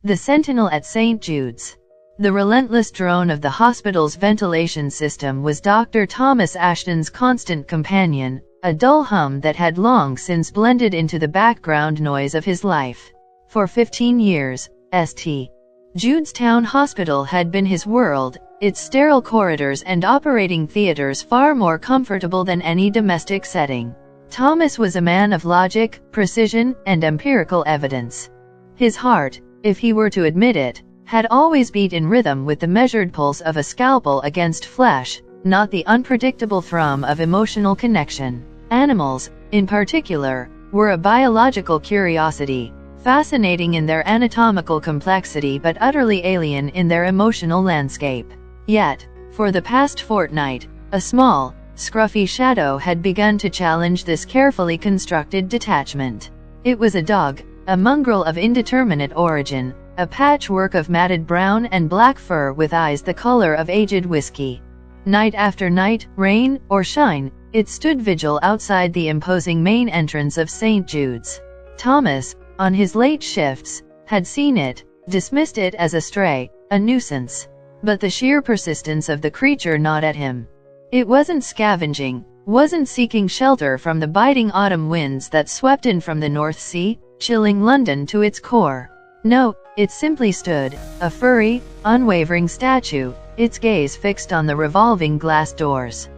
The sentinel at St. Jude's. The relentless drone of the hospital's ventilation system was Dr. Thomas Ashton's constant companion, a dull hum that had long since blended into the background noise of his life. For 15 years, St. Jude's Town Hospital had been his world, its sterile corridors and operating theaters far more comfortable than any domestic setting. Thomas was a man of logic, precision, and empirical evidence. His heart, if he were to admit it, had always beat in rhythm with the measured pulse of a scalpel against flesh, not the unpredictable thrum of emotional connection. Animals, in particular, were a biological curiosity, fascinating in their anatomical complexity but utterly alien in their emotional landscape. Yet, for the past fortnight, a small, scruffy shadow had begun to challenge this carefully constructed detachment. It was a dog, a mongrel of indeterminate origin, a patchwork of matted brown and black fur with eyes the color of aged whiskey. Night after night, rain or shine, it stood vigil outside the imposing main entrance of St. Jude's. Thomas, on his late shifts, had seen it, dismissed it as a stray, a nuisance. But the sheer persistence of the creature gnawed at him. It wasn't scavenging, wasn't seeking shelter from the biting autumn winds that swept in from the North Sea, chilling London to its core. No, it simply stood, a furry, unwavering statue, its gaze fixed on the revolving glass doors.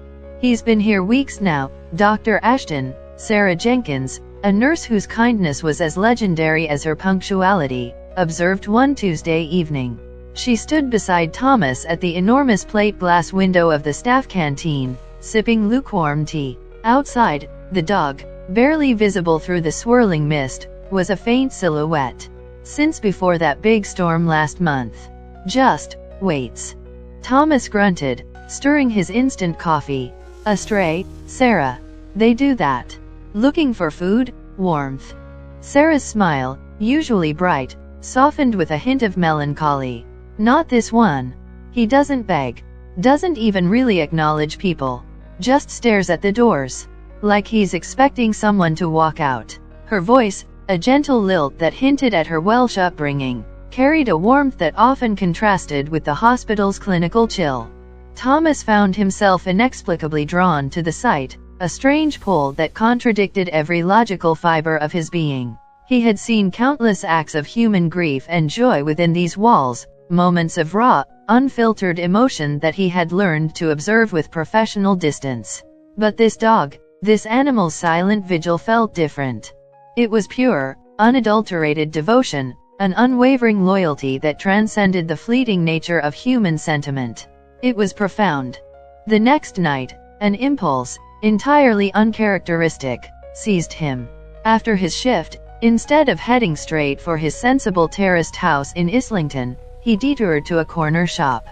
"He's been here weeks now," Dr. Ashton, Sarah Jenkins, a nurse whose kindness was as legendary as her punctuality, observed one Tuesday evening. She stood beside Thomas at the enormous plate glass window of the staff canteen, sipping lukewarm tea. Outside, the dog, barely visible through the swirling mist, was a faint silhouette. Since before that big storm last month. "Just waits." Thomas grunted, stirring his instant coffee. "A stray, Sarah. They do that. Looking for food, warmth." Sarah's smile, usually bright, softened with a hint of melancholy. "Not this one. He doesn't beg. Doesn't even really acknowledge people. Just stares at the doors. Like he's expecting someone to walk out." Her voice, a gentle lilt that hinted at her Welsh upbringing, carried a warmth that often contrasted with the hospital's clinical chill. Thomas found himself inexplicably drawn to the sight, a strange pull that contradicted every logical fiber of his being. He had seen countless acts of human grief and joy within these walls, moments of raw, unfiltered emotion that he had learned to observe with professional distance. But this dog, this animal's silent vigil felt different. It was pure, unadulterated devotion, an unwavering loyalty that transcended the fleeting nature of human sentiment. It was profound. The next night, an impulse, entirely uncharacteristic, seized him. After his shift, instead of heading straight for his sensible terraced house in Islington, he detoured to a corner shop.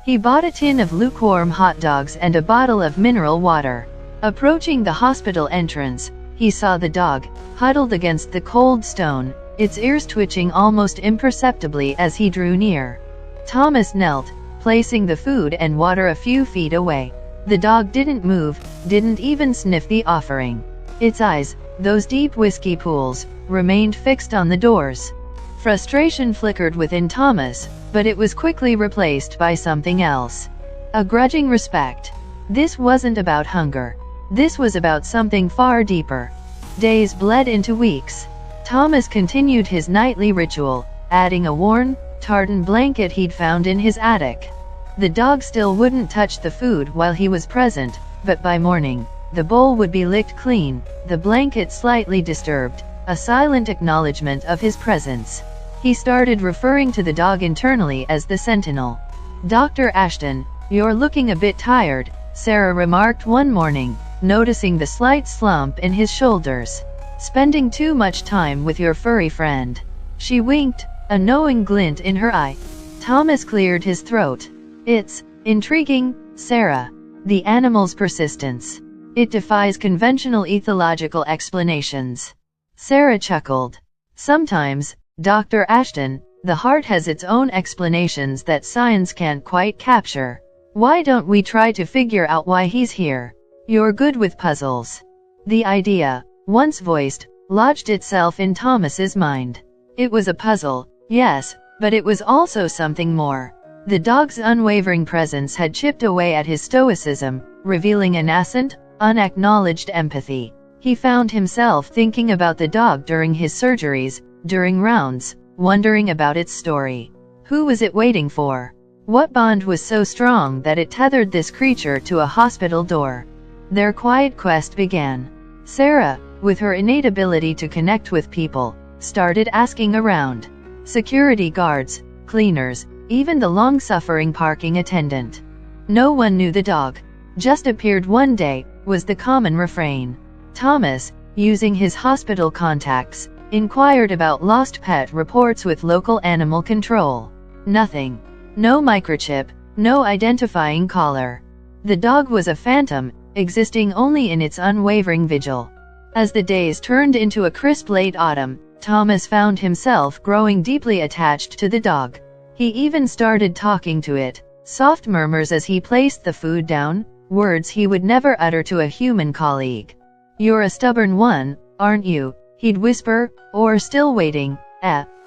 He bought a tin of lukewarm hot dogs and a bottle of mineral water. Approaching the hospital entrance, he saw the dog, huddled against the cold stone, its ears twitching almost imperceptibly as he drew near. Thomas knelt, placing the food and water a few feet away. The dog didn't move, didn't even sniff the offering. Its eyes, those deep whiskey pools, remained fixed on the doors. Frustration flickered within Thomas, but it was quickly replaced by something else. A grudging respect. This wasn't about hunger. This was about something far deeper. Days bled into weeks. Thomas continued his nightly ritual, adding a worn, tartan blanket he'd found in his attic. The dog still wouldn't touch the food while he was present, but by morning, the bowl would be licked clean, the blanket slightly disturbed, a silent acknowledgement of his presence. He started referring to the dog internally as the sentinel. "Dr. Ashton, you're looking a bit tired," Sarah remarked one morning, noticing the slight slump in his shoulders. "Spending too much time with your furry friend." She winked, a knowing glint in her eye. Thomas cleared his throat. "It's intriguing, Sarah. The animal's persistence. It defies conventional ethological explanations." Sarah chuckled. "Sometimes, Dr. Ashton, the heart has its own explanations that science can't quite capture. Why don't we try to figure out why he's here? You're good with puzzles." The idea, once voiced, lodged itself in Thomas's mind. It was a puzzle, yes, But it was also something more. The dog's unwavering presence had chipped away at his stoicism, revealing a nascent, unacknowledged empathy. He found himself thinking about the dog during his surgeries, during rounds, wondering about its story. Who was it waiting for? What bond was so strong that it tethered this creature to a hospital door? Their quiet quest began. Sarah, with her innate ability to connect with people, started asking around. Security guards, cleaners, even the long-suffering parking attendant. No one knew the dog. Just appeared one day, was the common refrain. Thomas, using his hospital contacts, inquired about lost pet reports with local animal control. Nothing. No microchip, no identifying collar. The dog was a phantom, existing only in its unwavering vigil. As the days turned into a crisp late autumn, Thomas found himself growing deeply attached to the dog. He even started talking to it, soft murmurs as he placed the food down, words he would never utter to a human colleague. "You're a stubborn one, aren't you?" he'd whisper, or still waiting,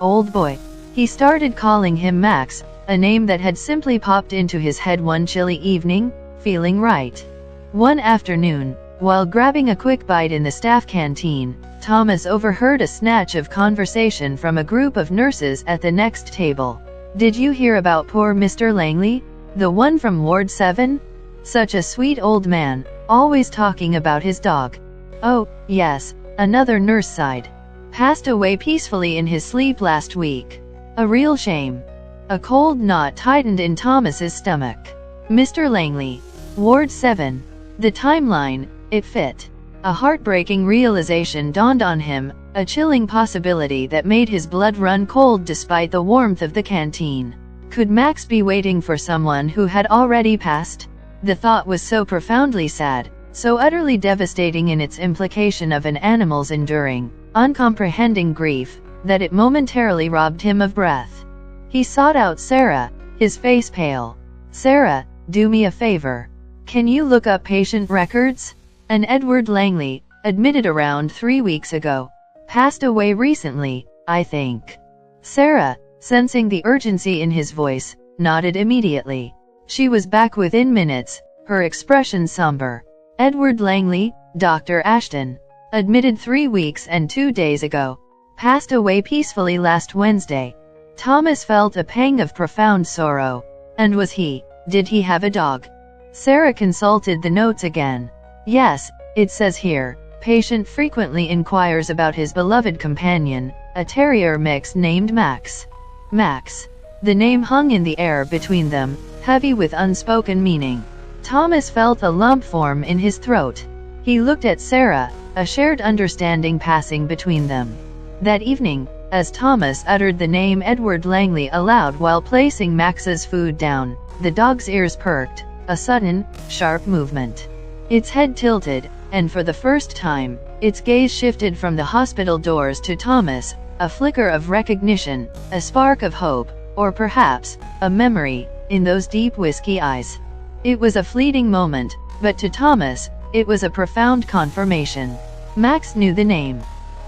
old boy. He started calling him Max, a name that had simply popped into his head one chilly evening, feeling right. One afternoon, while grabbing a quick bite in the staff canteen, Thomas overheard a snatch of conversation from a group of nurses at the next table. "Did you hear about poor Mr. Langley? The one from Ward 7? Such a sweet old man, always talking about his dog." "Oh, yes," another nurse sighed. "Passed away peacefully in his sleep last week. A real shame." A cold knot tightened in Thomas's stomach. Mr. Langley. Ward 7. The timeline, it fit. A heartbreaking realization dawned on him, a chilling possibility that made his blood run cold despite the warmth of the canteen. Could Max be waiting for someone who had already passed? The thought was so profoundly sad, so utterly devastating in its implication of an animal's enduring, uncomprehending grief, that it momentarily robbed him of breath. He sought out Sarah, his face pale. "Sarah, do me a favor. Can you look up patient records? An Edward Langley, admitted around 3 weeks ago. Passed away recently, I think." Sarah, sensing the urgency in his voice, nodded immediately. She was back within minutes, her expression somber. "Edward Langley, Dr. Ashton. Admitted 3 weeks and 2 days ago. Passed away peacefully last Wednesday." Thomas felt a pang of profound sorrow. And did he have a dog? Sarah consulted the notes again. "Yes, it says here, patient frequently inquires about his beloved companion, a terrier mix named Max." Max. The name hung in the air between them, heavy with unspoken meaning. Thomas felt a lump form in his throat. He looked at Sarah, a shared understanding passing between them. That evening, as Thomas uttered the name Edward Langley aloud while placing Max's food down, the dog's ears perked, a sudden, sharp movement. Its head tilted, and for the first time, its gaze shifted from the hospital doors to Thomas, a flicker of recognition, a spark of hope, or perhaps, a memory, in those deep whiskey eyes. It was a fleeting moment, but to Thomas, it was a profound confirmation. Max knew the name.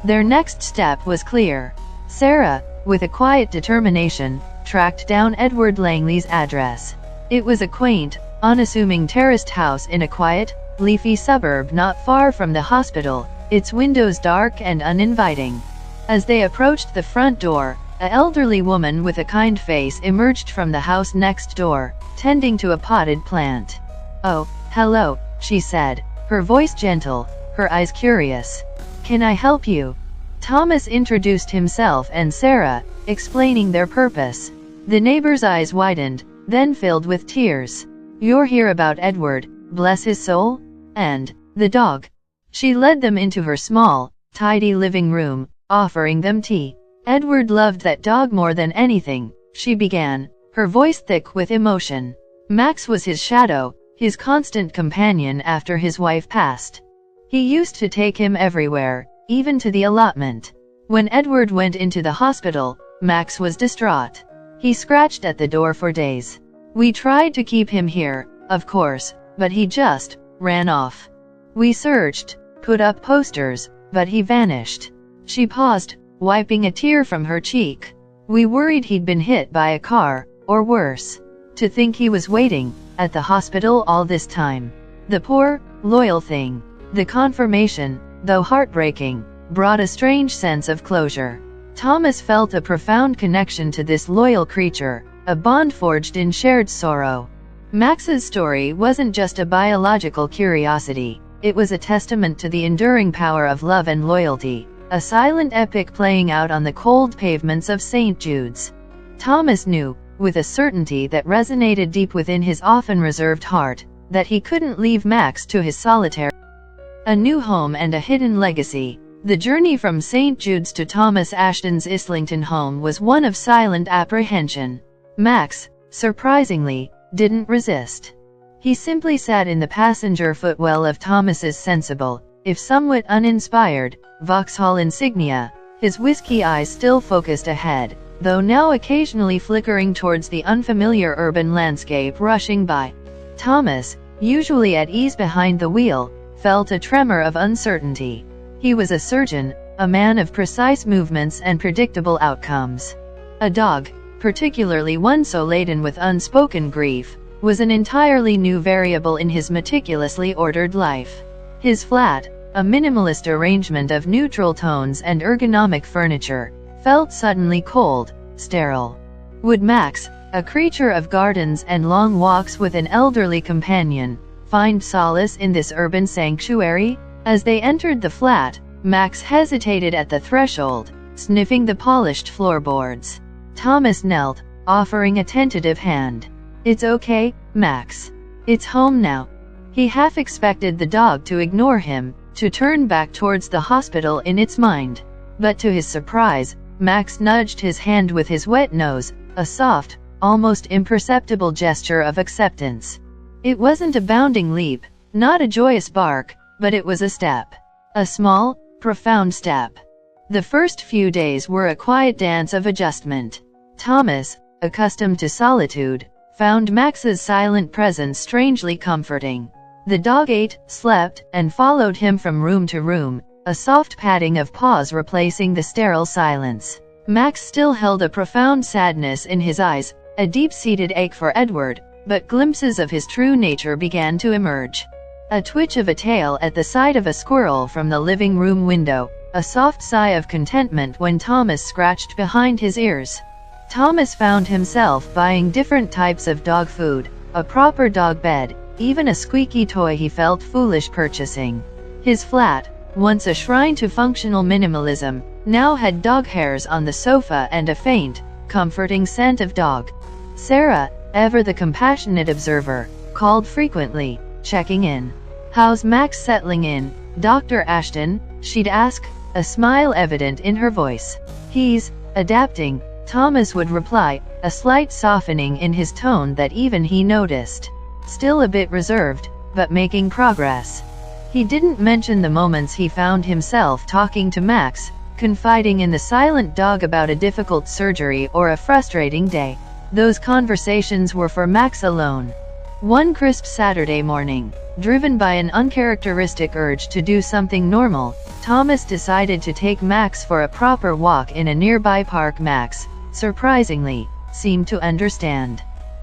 Their next step was clear. Sarah, with a quiet determination, tracked down Edward Langley's address. It was a quaint, unassuming terraced house in a quiet, leafy suburb not far from the hospital, its windows dark and uninviting. As they approached the front door, an elderly woman with a kind face emerged from the house next door, tending to a potted plant. "Oh, hello," she said, her voice gentle, her eyes curious. "Can I help you?" Thomas introduced himself and Sarah, explaining their purpose. The neighbor's eyes widened, then filled with tears. "You're here about Edward, bless his soul? And the dog?" She led them into her small, tidy living room, offering them tea. "Edward loved that dog more than anything," she began, her voice thick with emotion. "Max was his shadow, his constant companion after his wife passed. He used to take him everywhere, even to the allotment. When Edward went into the hospital, Max was distraught. He scratched at the door for days. We tried to keep him here, of course, but he just ran off. We searched, put up posters, but he vanished." She paused, wiping a tear from her cheek. We worried he'd been hit by a car, or worse. To think he was waiting at the hospital all this time. The poor, loyal thing. The confirmation, though heartbreaking, brought a strange sense of closure. Thomas felt a profound connection to this loyal creature, a bond forged in shared sorrow. Max's story wasn't just a biological curiosity, it was a testament to the enduring power of love and loyalty, a silent epic playing out on the cold pavements of St. Jude's. Thomas knew, with a certainty that resonated deep within his often reserved heart, that he couldn't leave Max to his solitary a new home and a hidden legacy. The journey from St. Jude's to Thomas Ashton's Islington home was one of silent apprehension. Max, surprisingly, didn't resist. He simply sat in the passenger footwell of Thomas's sensible, if somewhat uninspired, Vauxhall Insignia, his whiskey eyes still focused ahead, though now occasionally flickering towards the unfamiliar urban landscape rushing by. Thomas, usually at ease behind the wheel, felt a tremor of uncertainty. He was a surgeon, a man of precise movements and predictable outcomes. A dog, particularly one so laden with unspoken grief, was an entirely new variable in his meticulously ordered life. His flat, a minimalist arrangement of neutral tones and ergonomic furniture, felt suddenly cold, sterile. Would Max, a creature of gardens and long walks with an elderly companion, find solace in this urban sanctuary? As they entered the flat, Max hesitated at the threshold, sniffing the polished floorboards. Thomas knelt, offering a tentative hand. "It's okay, Max. It's home now." He half expected the dog to ignore him, to turn back towards the hospital in its mind. But to his surprise, Max nudged his hand with his wet nose, a soft, almost imperceptible gesture of acceptance. It wasn't a bounding leap, not a joyous bark, but it was a step. A small, profound step. The first few days were a quiet dance of adjustment. Thomas, accustomed to solitude, found Max's silent presence strangely comforting. The dog ate, slept, and followed him from room to room, a soft patting of paws replacing the sterile silence. Max still held a profound sadness in his eyes, a deep-seated ache for Edward, but glimpses of his true nature began to emerge. A twitch of a tail at the side of a squirrel from the living room window, a soft sigh of contentment when Thomas scratched behind his ears. Thomas found himself buying different types of dog food, a proper dog bed, even a squeaky toy he felt foolish purchasing. His flat, once a shrine to functional minimalism, now had dog hairs on the sofa and a faint, comforting scent of dog. Sarah, ever the compassionate observer, called frequently, checking in. "How's Max settling in, Dr. Ashton?" she'd ask, a smile evident in her voice. "He's adapting," Thomas would reply, a slight softening in his tone that even he noticed. Still a bit reserved, but making progress. He didn't mention the moments he found himself talking to Max, confiding in the silent dog about a difficult surgery or a frustrating day. Those conversations were for Max alone. One crisp Saturday morning, driven by an uncharacteristic urge to do something normal, Thomas decided to take Max for a proper walk in a nearby park. Max, surprisingly, seemed to understand.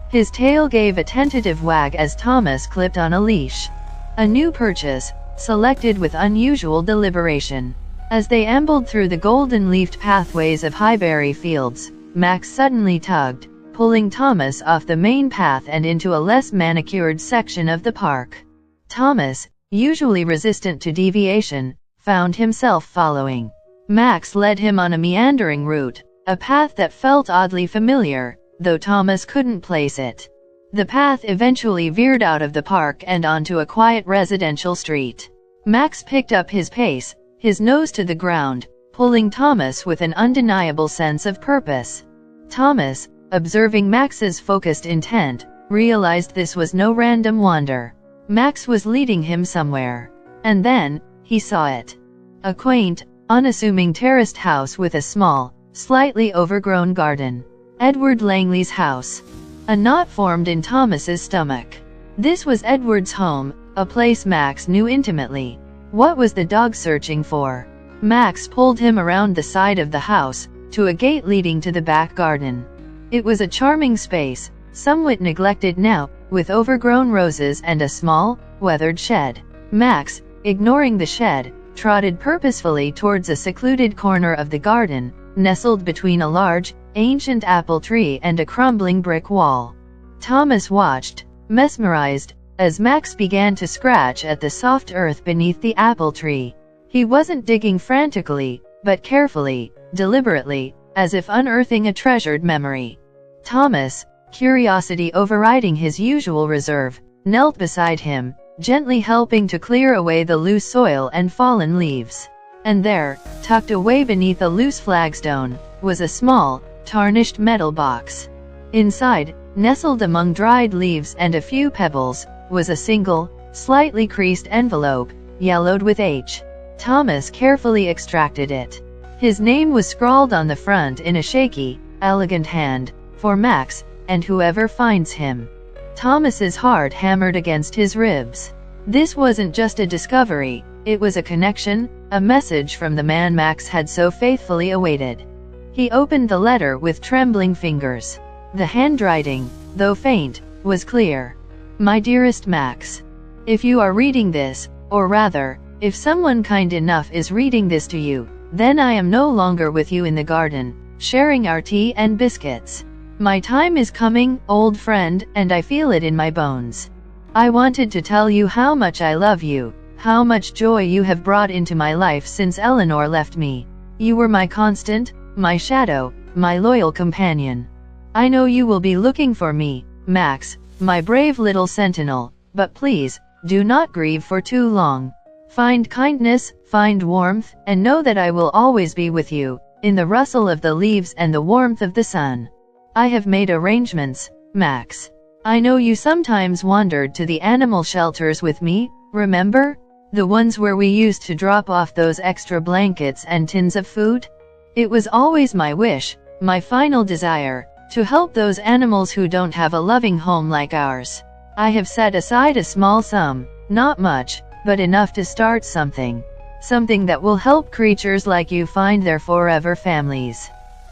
His tail gave a tentative wag as Thomas clipped on a leash. A new purchase, selected with unusual deliberation. As they ambled through the golden-leafed pathways of Highbury Fields, Max suddenly tugged, pulling Thomas off the main path and into a less manicured section of the park. Thomas, usually resistant to deviation, found himself following. Max led him on a meandering route, a path that felt oddly familiar, though Thomas couldn't place it. The path eventually veered out of the park and onto a quiet residential street. Max picked up his pace, his nose to the ground, pulling Thomas with an undeniable sense of purpose. Thomas, observing Max's focused intent, realized this was no random wander. Max was leading him somewhere. And then, he saw it. A quaint, unassuming terraced house with a small, slightly overgrown garden. Edward Langley's house. A knot formed in Thomas's stomach. This was Edward's home, a place Max knew intimately. What was the dog searching for? Max pulled him around the side of the house, to a gate leading to the back garden. It was a charming space, somewhat neglected now, with overgrown roses and a small, weathered shed. Max, ignoring the shed, trotted purposefully towards a secluded corner of the garden, nestled between a large, ancient apple tree and a crumbling brick wall. Thomas watched, mesmerized, as Max began to scratch at the soft earth beneath the apple tree. He wasn't digging frantically, but carefully, deliberately, as if unearthing a treasured memory. Thomas, curiosity overriding his usual reserve, knelt beside him, gently helping to clear away the loose soil and fallen leaves. And there, tucked away beneath a loose flagstone, was a small, tarnished metal box. Inside, nestled among dried leaves and a few pebbles, was a single, slightly creased envelope, yellowed with H. Thomas carefully extracted it. His name was scrawled on the front in a shaky, elegant hand, for Max, and whoever finds him. Thomas's heart hammered against his ribs. This wasn't just a discovery, it was a connection, a message from the man Max had so faithfully awaited. He opened the letter with trembling fingers. The handwriting, though faint, was clear. My dearest Max, if you are reading this, or rather, if someone kind enough is reading this to you, then I am no longer with you in the garden, sharing our tea and biscuits. My time is coming, old friend, and I feel it in my bones. I wanted to tell you how much I love you, how much joy you have brought into my life since Eleanor left me. You were my constant, my shadow, my loyal companion. I know you will be looking for me, Max, my brave little sentinel, but please, do not grieve for too long. Find kindness, find warmth, and know that I will always be with you, in the rustle of the leaves and the warmth of the sun. I have made arrangements, Max. I know you sometimes wandered to the animal shelters with me, remember? The ones where we used to drop off those extra blankets and tins of food? It was always my wish, my final desire, to help those animals who don't have a loving home like ours. I have set aside a small sum, not much, but enough to start something. Something that will help creatures like you find their forever families.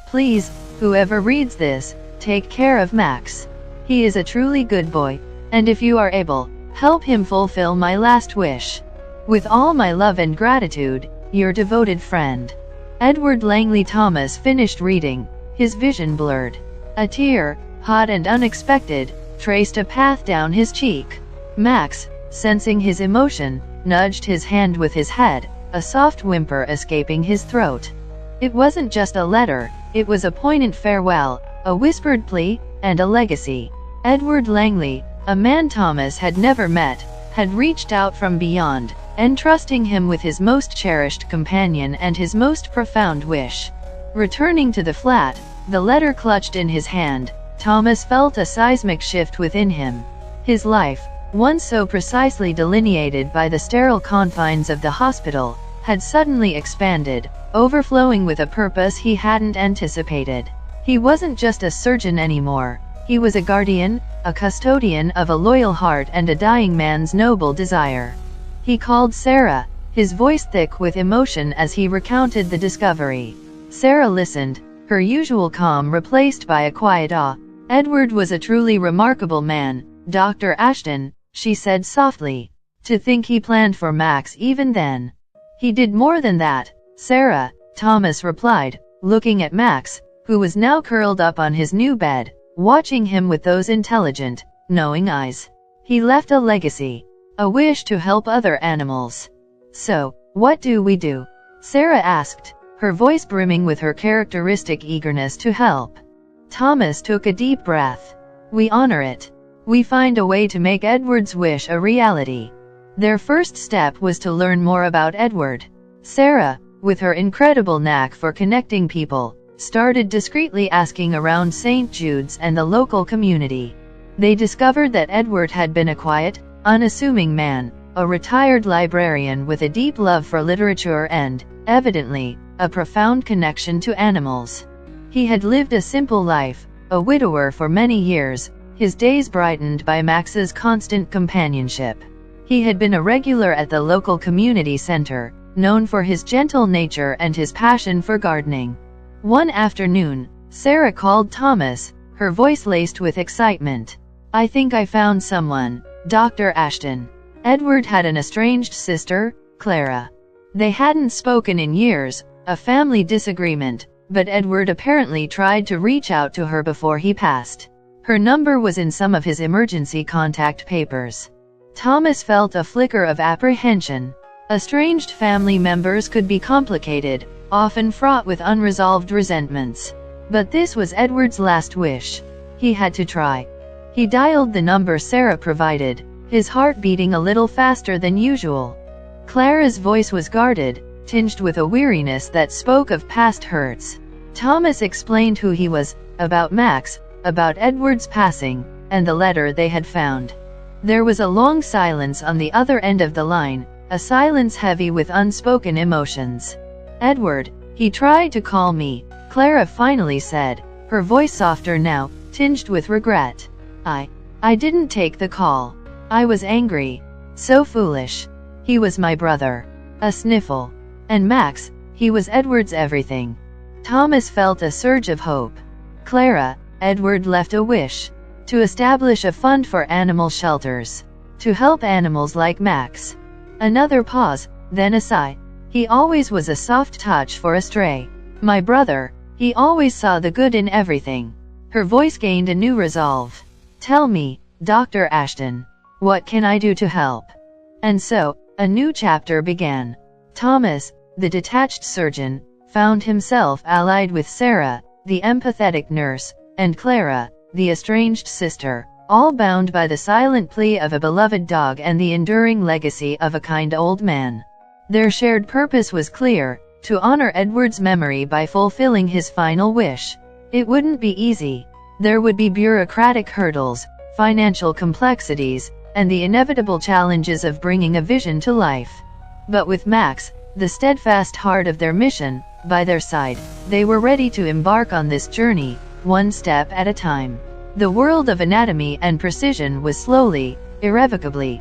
Please, whoever reads this, take care of Max. He is a truly good boy, and if you are able, help him fulfill my last wish. With all my love and gratitude, your devoted friend. Edward Langley. Thomas finished reading, his vision blurred. A tear, hot and unexpected, traced a path down his cheek. Max, sensing his emotion, nudged his hand with his head, a soft whimper escaping his throat. It wasn't just a letter, it was a poignant farewell, a whispered plea, and a legacy. Edward Langley, a man Thomas had never met, had reached out from beyond, entrusting him with his most cherished companion and his most profound wish. Returning to the flat, the letter clutched in his hand, Thomas felt a seismic shift within him. His life, once so precisely delineated by the sterile confines of the hospital, had suddenly expanded, overflowing with a purpose he hadn't anticipated. He wasn't just a surgeon anymore. He was a guardian, a custodian of a loyal heart and a dying man's noble desire. He called Sarah, his voice thick with emotion as he recounted the discovery. Sarah listened, her usual calm replaced by a quiet awe. Edward was a truly remarkable man, Dr. Ashton, she said softly. To think he planned for Max even then. He did more than that, Sarah, Thomas replied, looking at Max, who was now curled up on his new bed, watching him with those intelligent, knowing eyes. He left a legacy, a wish to help other animals. So, what do we do? Sarah asked, her voice brimming with her characteristic eagerness to help. Thomas took a deep breath. We honor it. We find a way to make Edward's wish a reality. Their first step was to learn more about Edward. Sarah, with her incredible knack for connecting people, started discreetly asking around St. Jude's and the local community. They discovered that Edward had been a quiet, unassuming man, a retired librarian with a deep love for literature and, evidently, a profound connection to animals. He had lived a simple life, a widower for many years, his days brightened by Max's constant companionship. He had been a regular at the local community center, known for his gentle nature and his passion for gardening. One afternoon, Sarah called Thomas, her voice laced with excitement. "I think I found someone, Dr. Ashton." Edward had an estranged sister, Clara. They hadn't spoken in years, a family disagreement, but Edward apparently tried to reach out to her before he passed. Her number was in some of his emergency contact papers. Thomas felt a flicker of apprehension. Estranged family members could be complicated, often fraught with unresolved resentments. But this was Edward's last wish. He had to try. He dialed the number Sarah provided, his heart beating a little faster than usual. Clara's voice was guarded, tinged with a weariness that spoke of past hurts. Thomas explained who he was, about Max, about Edward's passing, and the letter they had found. There was a long silence on the other end of the line, a silence heavy with unspoken emotions. "Edward, he tried to call me," Clara finally said, her voice softer now, tinged with regret. I didn't take the call. I was angry. So foolish. He was my brother." A sniffle. "And Max, he was Edward's everything." Thomas felt a surge of hope. "Clara, Edward left a wish. To establish a fund for animal shelters. To help animals like Max." Another pause, then a sigh. "He always was a soft touch for a stray. My brother, he always saw the good in everything." Her voice gained a new resolve. "Tell me, Dr. Ashton, what can I do to help?" And so, a new chapter began. Thomas, the detached surgeon, found himself allied with Sarah, the empathetic nurse, and Clara, the estranged sister, all bound by the silent plea of a beloved dog and the enduring legacy of a kind old man. Their shared purpose was clear, to honor Edward's memory by fulfilling his final wish. It wouldn't be easy. There would be bureaucratic hurdles, financial complexities, and the inevitable challenges of bringing a vision to life. But with Max, the steadfast heart of their mission, by their side, they were ready to embark on this journey, one step at a time. The world of anatomy and precision was slowly, irrevocably.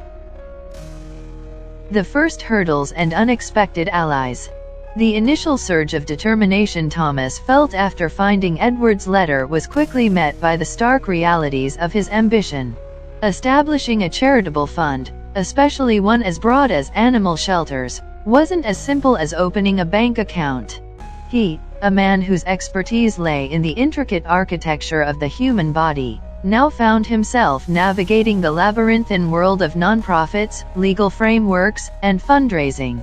The first hurdles and unexpected allies. The initial surge of determination Thomas felt after finding Edward's letter was quickly met by the stark realities of his ambition. Establishing a charitable fund, especially one as broad as animal shelters, wasn't as simple as opening a bank account. He, a man whose expertise lay in the intricate architecture of the human body, now found himself navigating the labyrinthine world of nonprofits, legal frameworks, and fundraising.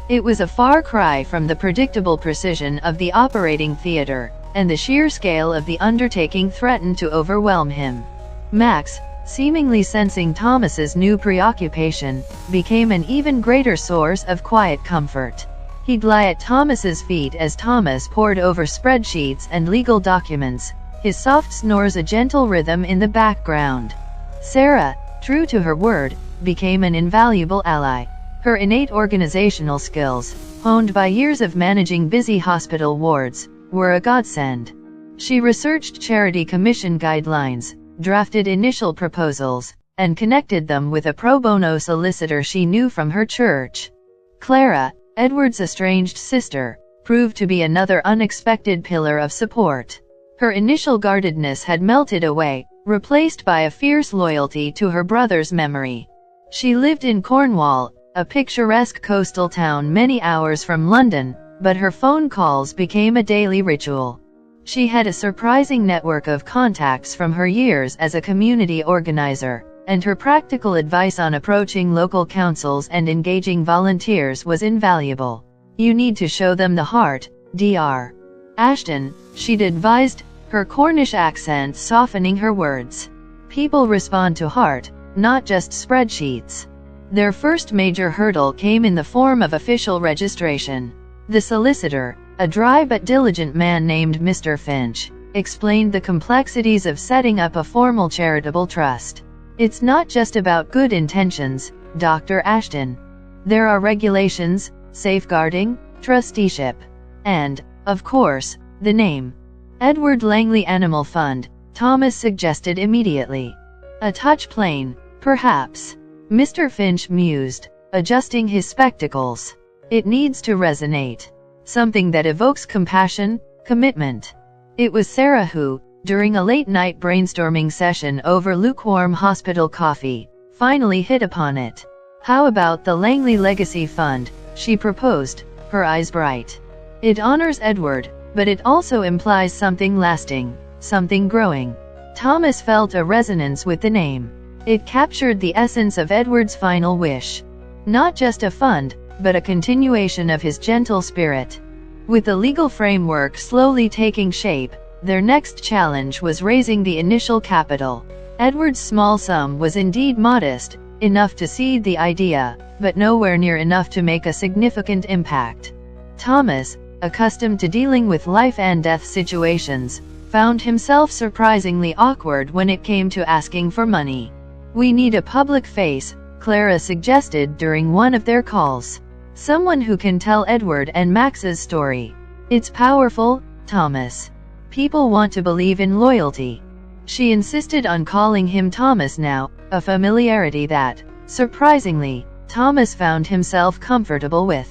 It was a far cry from the predictable precision of the operating theater, and the sheer scale of the undertaking threatened to overwhelm him. Max, seemingly sensing Thomas's new preoccupation, became an even greater source of quiet comfort. He'd lie at Thomas's feet as Thomas pored over spreadsheets and legal documents, his soft snores a gentle rhythm in the background. Sarah, true to her word, became an invaluable ally. Her innate organizational skills, honed by years of managing busy hospital wards, were a godsend. She researched charity commission guidelines, drafted initial proposals, and connected them with a pro bono solicitor she knew from her church. Clara, Edward's estranged sister, proved to be another unexpected pillar of support. Her initial guardedness had melted away, replaced by a fierce loyalty to her brother's memory. She lived in Cornwall, a picturesque coastal town many hours from London, but her phone calls became a daily ritual. She had a surprising network of contacts from her years as a community organizer, and her practical advice on approaching local councils and engaging volunteers was invaluable. "You need to show them the heart, Dr. Ashton," she'd advised, her Cornish accent softening her words. "People respond to heart, not just spreadsheets." Their first major hurdle came in the form of official registration. The solicitor, a dry but diligent man named Mr. Finch, explained the complexities of setting up a formal charitable trust. "It's not just about good intentions, Dr. Ashton. There are regulations, safeguarding, trusteeship, and, of course, the name." Edward Langley Animal Fund, Thomas suggested immediately. "A touch plain, perhaps," Mr. Finch mused, adjusting his spectacles. "It needs to resonate. Something that evokes compassion, Commitment. It was Sarah who, during a late-night brainstorming session over lukewarm hospital coffee, finally hit upon it. "How about the Langley Legacy Fund?" she proposed, her eyes bright. "It honors Edward, but it also implies something lasting, something growing." Thomas felt a resonance with the name. It captured the essence of Edward's final wish. Not just a fund, but a continuation of his gentle spirit. With the legal framework slowly taking shape, their next challenge was raising the initial capital. Edward's small sum was indeed modest, enough to seed the idea, but nowhere near enough to make a significant impact. Thomas, accustomed to dealing with life and death situations, found himself surprisingly awkward when it came to asking for money. "We need a public face," Clara suggested during one of their calls. "Someone who can tell Edward and Max's story. It's powerful, Thomas. People want to believe in loyalty." She insisted on calling him Thomas now, a familiarity that, surprisingly, Thomas found himself comfortable with.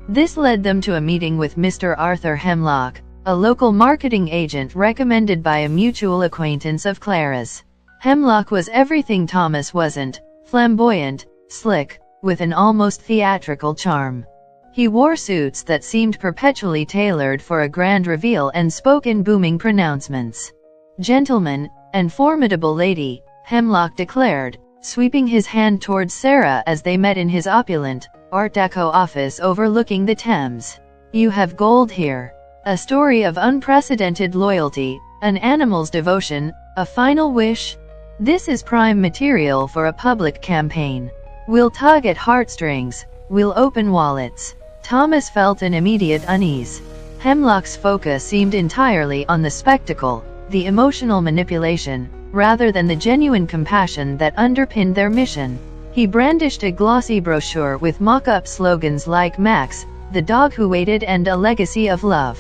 This led them to a meeting with Mr. Arthur Hemlock, a local marketing agent recommended by a mutual acquaintance of Clara's. Hemlock was everything Thomas wasn't: flamboyant, slick, with an almost theatrical charm. He wore suits that seemed perpetually tailored for a grand reveal and spoke in booming pronouncements. "Gentlemen, and formidable lady," Hemlock declared, sweeping his hand towards Sarah as they met in his opulent, Art Deco office overlooking the Thames. "You have gold here. A story of unprecedented loyalty, an animal's devotion, a final wish. This is prime material for a public campaign. We'll tug at heartstrings, we'll open wallets." Thomas felt an immediate unease. Hemlock's focus seemed entirely on the spectacle, the emotional manipulation, rather than the genuine compassion that underpinned their mission. He brandished a glossy brochure with mock-up slogans like "Max, the dog who waited," and "A legacy of love."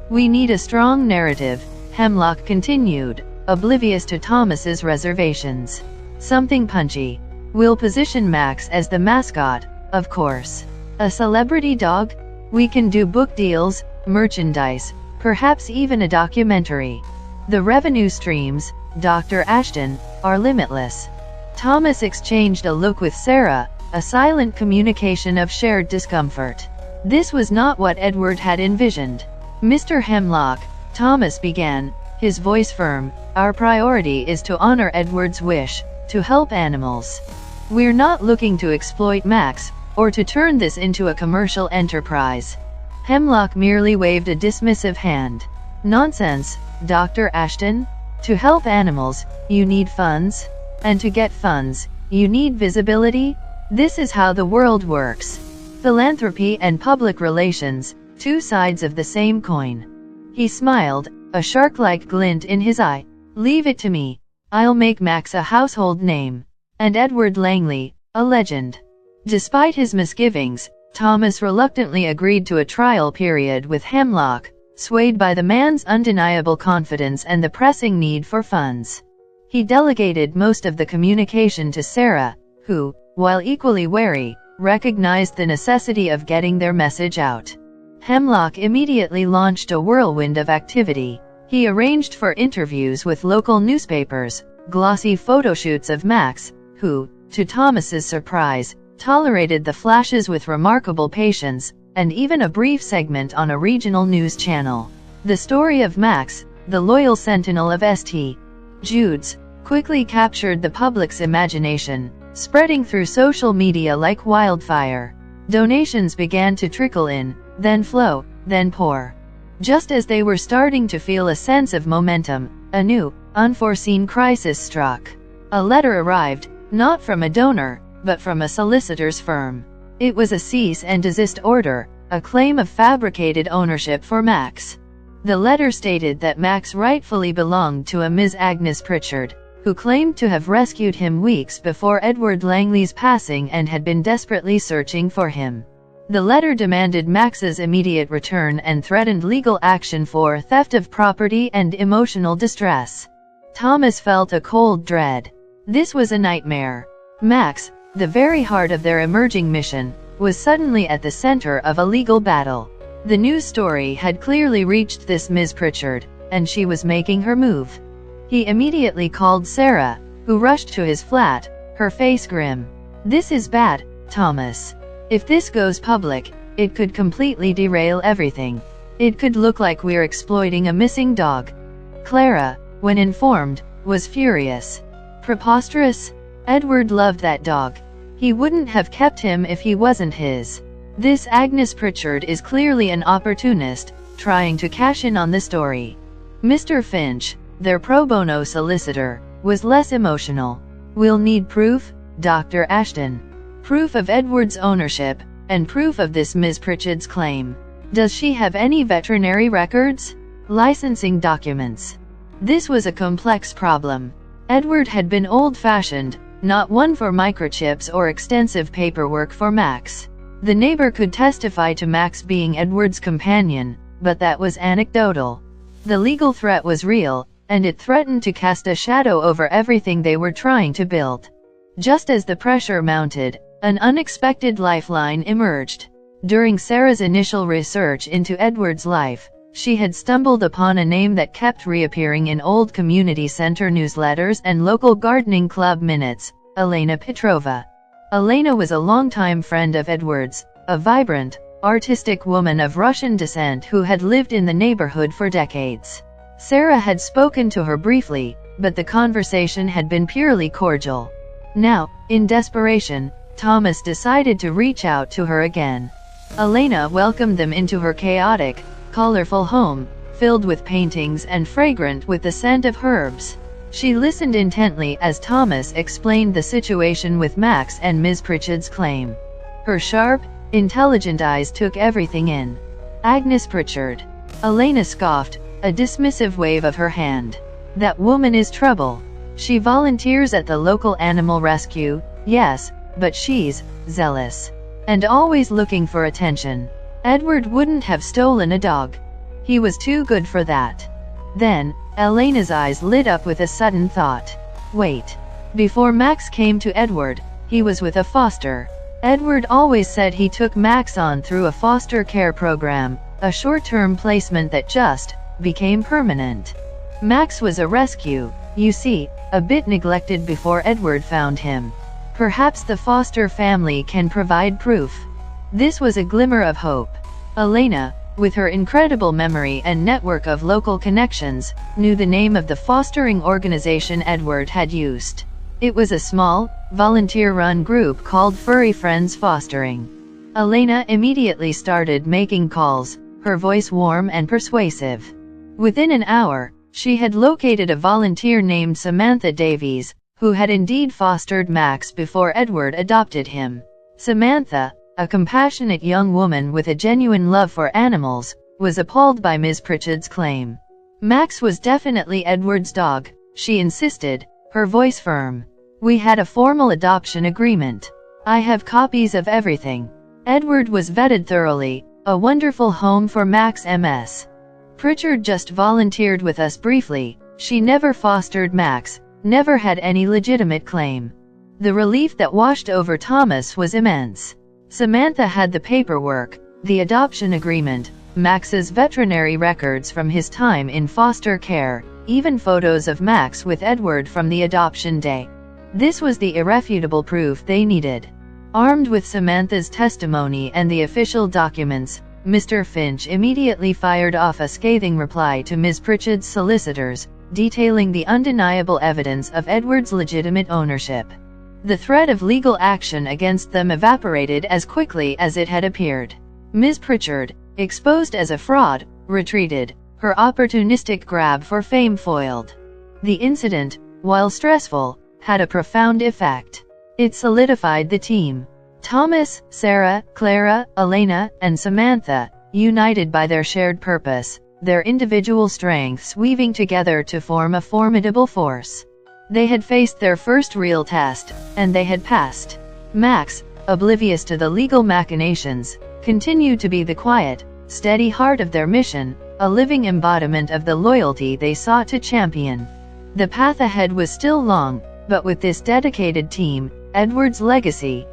"We need a strong narrative," Hemlock continued, oblivious to Thomas's reservations. "Something punchy. We'll position Max as the mascot, of course. A celebrity dog? We can do book deals, merchandise, perhaps even a documentary. The revenue streams, Dr. Ashton, are limitless." Thomas exchanged a look with Sarah, a silent communication of shared discomfort. This was not what Edward had envisioned. "Mr. Hemlock," Thomas began, his voice firm, "our priority is to honor Edward's wish, to help animals. We're not looking to exploit Max, or to turn this into a commercial enterprise." Hemlock merely waved a dismissive hand. "Nonsense, Dr. Ashton. To help animals, you need funds. And to get funds, you need visibility. This is how the world works. Philanthropy and public relations, two sides of the same coin." He smiled, a shark-like glint in his eye. "Leave it to me. I'll make Max a household name. And Edward Langley, a legend." Despite his misgivings, Thomas reluctantly agreed to a trial period with Hemlock, swayed by the man's undeniable confidence and the pressing need for funds. He delegated most of the communication to Sarah, who, while equally wary, recognized the necessity of getting their message out. Hemlock immediately launched a whirlwind of activity. He arranged for interviews with local newspapers, glossy photoshoots of Max, who, to Thomas's surprise, tolerated the flashes with remarkable patience, and even a brief segment on a regional news channel. The story of Max, the loyal sentinel of St. Jude's, quickly captured the public's imagination, spreading through social media like wildfire. Donations began to trickle in, then flow, then pour. Just as they were starting to feel a sense of momentum, a new, unforeseen crisis struck. A letter arrived, not from a donor, but from a solicitor's firm. It was a cease and desist order, a claim of fabricated ownership for Max. The letter stated that Max rightfully belonged to a Ms. Agnes Pritchard, who claimed to have rescued him weeks before Edward Langley's passing and had been desperately searching for him. The letter demanded Max's immediate return and threatened legal action for theft of property and emotional distress. Thomas felt a cold dread. This was a nightmare. Max, the very heart of their emerging mission, was suddenly at the center of a legal battle. The news story had clearly reached this Ms. Pritchard, and she was making her move. He immediately called Sarah, who rushed to his flat, her face grim. "This is bad, Thomas. If this goes public, it could completely derail everything. It could look like we're exploiting a missing dog." Clara, when informed, was furious. Preposterous? Edward loved that dog. He wouldn't have kept him if he wasn't his. This Agnes Pritchard is clearly an opportunist, trying to cash in on the story. Mr. Finch, their pro bono solicitor, was less emotional. "We'll need proof, Dr. Ashton. Proof of Edward's ownership, and proof of this Ms. Pritchard's claim. Does she have any veterinary records? Licensing documents?" This was a complex problem. Edward had been old-fashioned, not one for microchips or extensive paperwork for Max. The neighbor could testify to Max being Edward's companion, but that was anecdotal. The legal threat was real, and it threatened to cast a shadow over everything they were trying to build. Just as the pressure mounted, an unexpected lifeline emerged. During Sarah's initial research into Edward's life, she had stumbled upon a name that kept reappearing in old community center newsletters and local gardening club minutes: Elena Petrova. Elena was a longtime friend of Edward's, a vibrant, artistic woman of Russian descent who had lived in the neighborhood for decades. Sarah had spoken to her briefly, but the conversation had been purely cordial. Now, in desperation, Thomas decided to reach out to her again. Elena welcomed them into her chaotic, colorful home, filled with paintings and fragrant with the scent of herbs. She listened intently as Thomas explained the situation with Max and Ms. Pritchard's claim. Her sharp, intelligent eyes took everything in. "Agnes Pritchard." Elena scoffed, a dismissive wave of her hand. "That woman is trouble. She volunteers at the local animal rescue, yes, but she's zealous. And always looking for attention. Edward wouldn't have stolen a dog. He was too good for that." Then, Elena's eyes lit up with a sudden thought. Wait. Before Max came to Edward, he was with a foster. Edward always said he took Max on through a foster care program, a short-term placement that just became permanent. Max was a rescue, you see, a bit neglected before Edward found him. Perhaps the foster family can provide proof. This was a glimmer of hope. Elena, with her incredible memory and network of local connections, knew the name of the fostering organization Edward had used. It was a small, volunteer-run group called Furry Friends Fostering. Elena immediately started making calls, her voice warm and persuasive. Within an hour, she had located a volunteer named Samantha Davies, who had indeed fostered Max before Edward adopted him. Samantha, a compassionate young woman with a genuine love for animals, was appalled by Ms. Pritchard's claim. Max was definitely Edward's dog, she insisted, her voice firm. "We had a formal adoption agreement. I have copies of everything. Edward was vetted thoroughly, a wonderful home for Max MS. Pritchard just volunteered with us briefly, she never fostered Max, never had any legitimate claim." The relief that washed over Thomas was immense. Samantha had the paperwork, the adoption agreement, Max's veterinary records from his time in foster care, even photos of Max with Edward from the adoption day. This was the irrefutable proof they needed. Armed with Samantha's testimony and the official documents, Mr. Finch immediately fired off a scathing reply to Ms. Pritchard's solicitors, detailing the undeniable evidence of Edward's legitimate ownership. The threat of legal action against them evaporated as quickly as it had appeared. Ms. Pritchard, exposed as a fraud, retreated, her opportunistic grab for fame foiled. The incident, while stressful, had a profound effect. It solidified the team. Thomas, Sarah, Clara, Elena, and Samantha, united by their shared purpose, their individual strengths weaving together to form a formidable force. They had faced their first real test, and they had passed. Max, oblivious to the legal machinations, continued to be the quiet, steady heart of their mission, a living embodiment of the loyalty they sought to champion. The path ahead was still long, but with this dedicated team, Edward's legacy.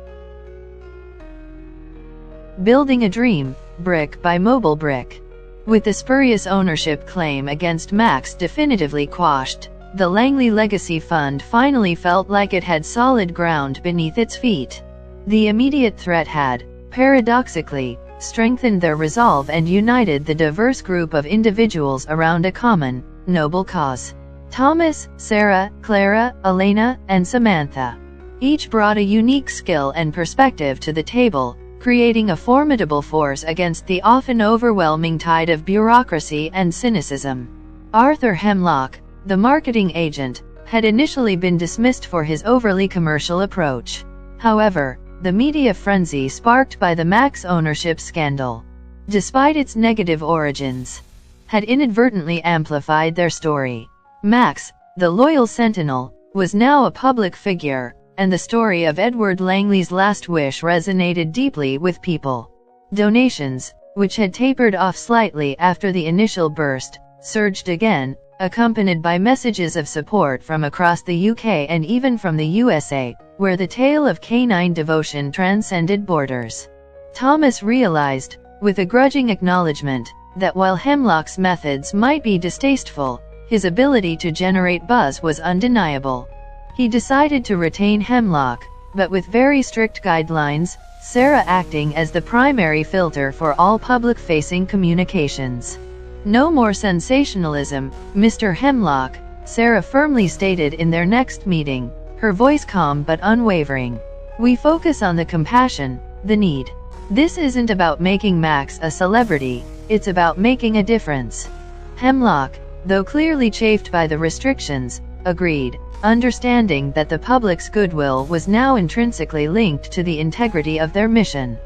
Building a dream, brick by mobile brick. With the spurious ownership claim against Max definitively quashed, the Langley Legacy Fund finally felt like it had solid ground beneath its feet. The immediate threat had, paradoxically, strengthened their resolve and united the diverse group of individuals around a common, noble cause. Thomas, Sarah, Clara, Elena, and Samantha. Each brought a unique skill and perspective to the table, creating a formidable force against the often overwhelming tide of bureaucracy and cynicism. Arthur Hemlock, the marketing agent, had initially been dismissed for his overly commercial approach. However, the media frenzy sparked by the Max ownership scandal, despite its negative origins, had inadvertently amplified their story. Max, the loyal sentinel, was now a public figure, and the story of Edward Langley's last wish resonated deeply with people. Donations, which had tapered off slightly after the initial burst, surged again, accompanied by messages of support from across the UK and even from the USA, where the tale of canine devotion transcended borders. Thomas realized, with a grudging acknowledgement, that while Hemlock's methods might be distasteful, his ability to generate buzz was undeniable. He decided to retain Hemlock, but with very strict guidelines, Sarah acting as the primary filter for all public-facing communications. "No more sensationalism, Mr. Hemlock," Sarah firmly stated in their next meeting, her voice calm but unwavering. "We focus on the compassion, the need. This isn't about making Max a celebrity, it's about making a difference." Hemlock, though clearly chafed by the restrictions, agreed, understanding that the public's goodwill was now intrinsically linked to the integrity of their mission.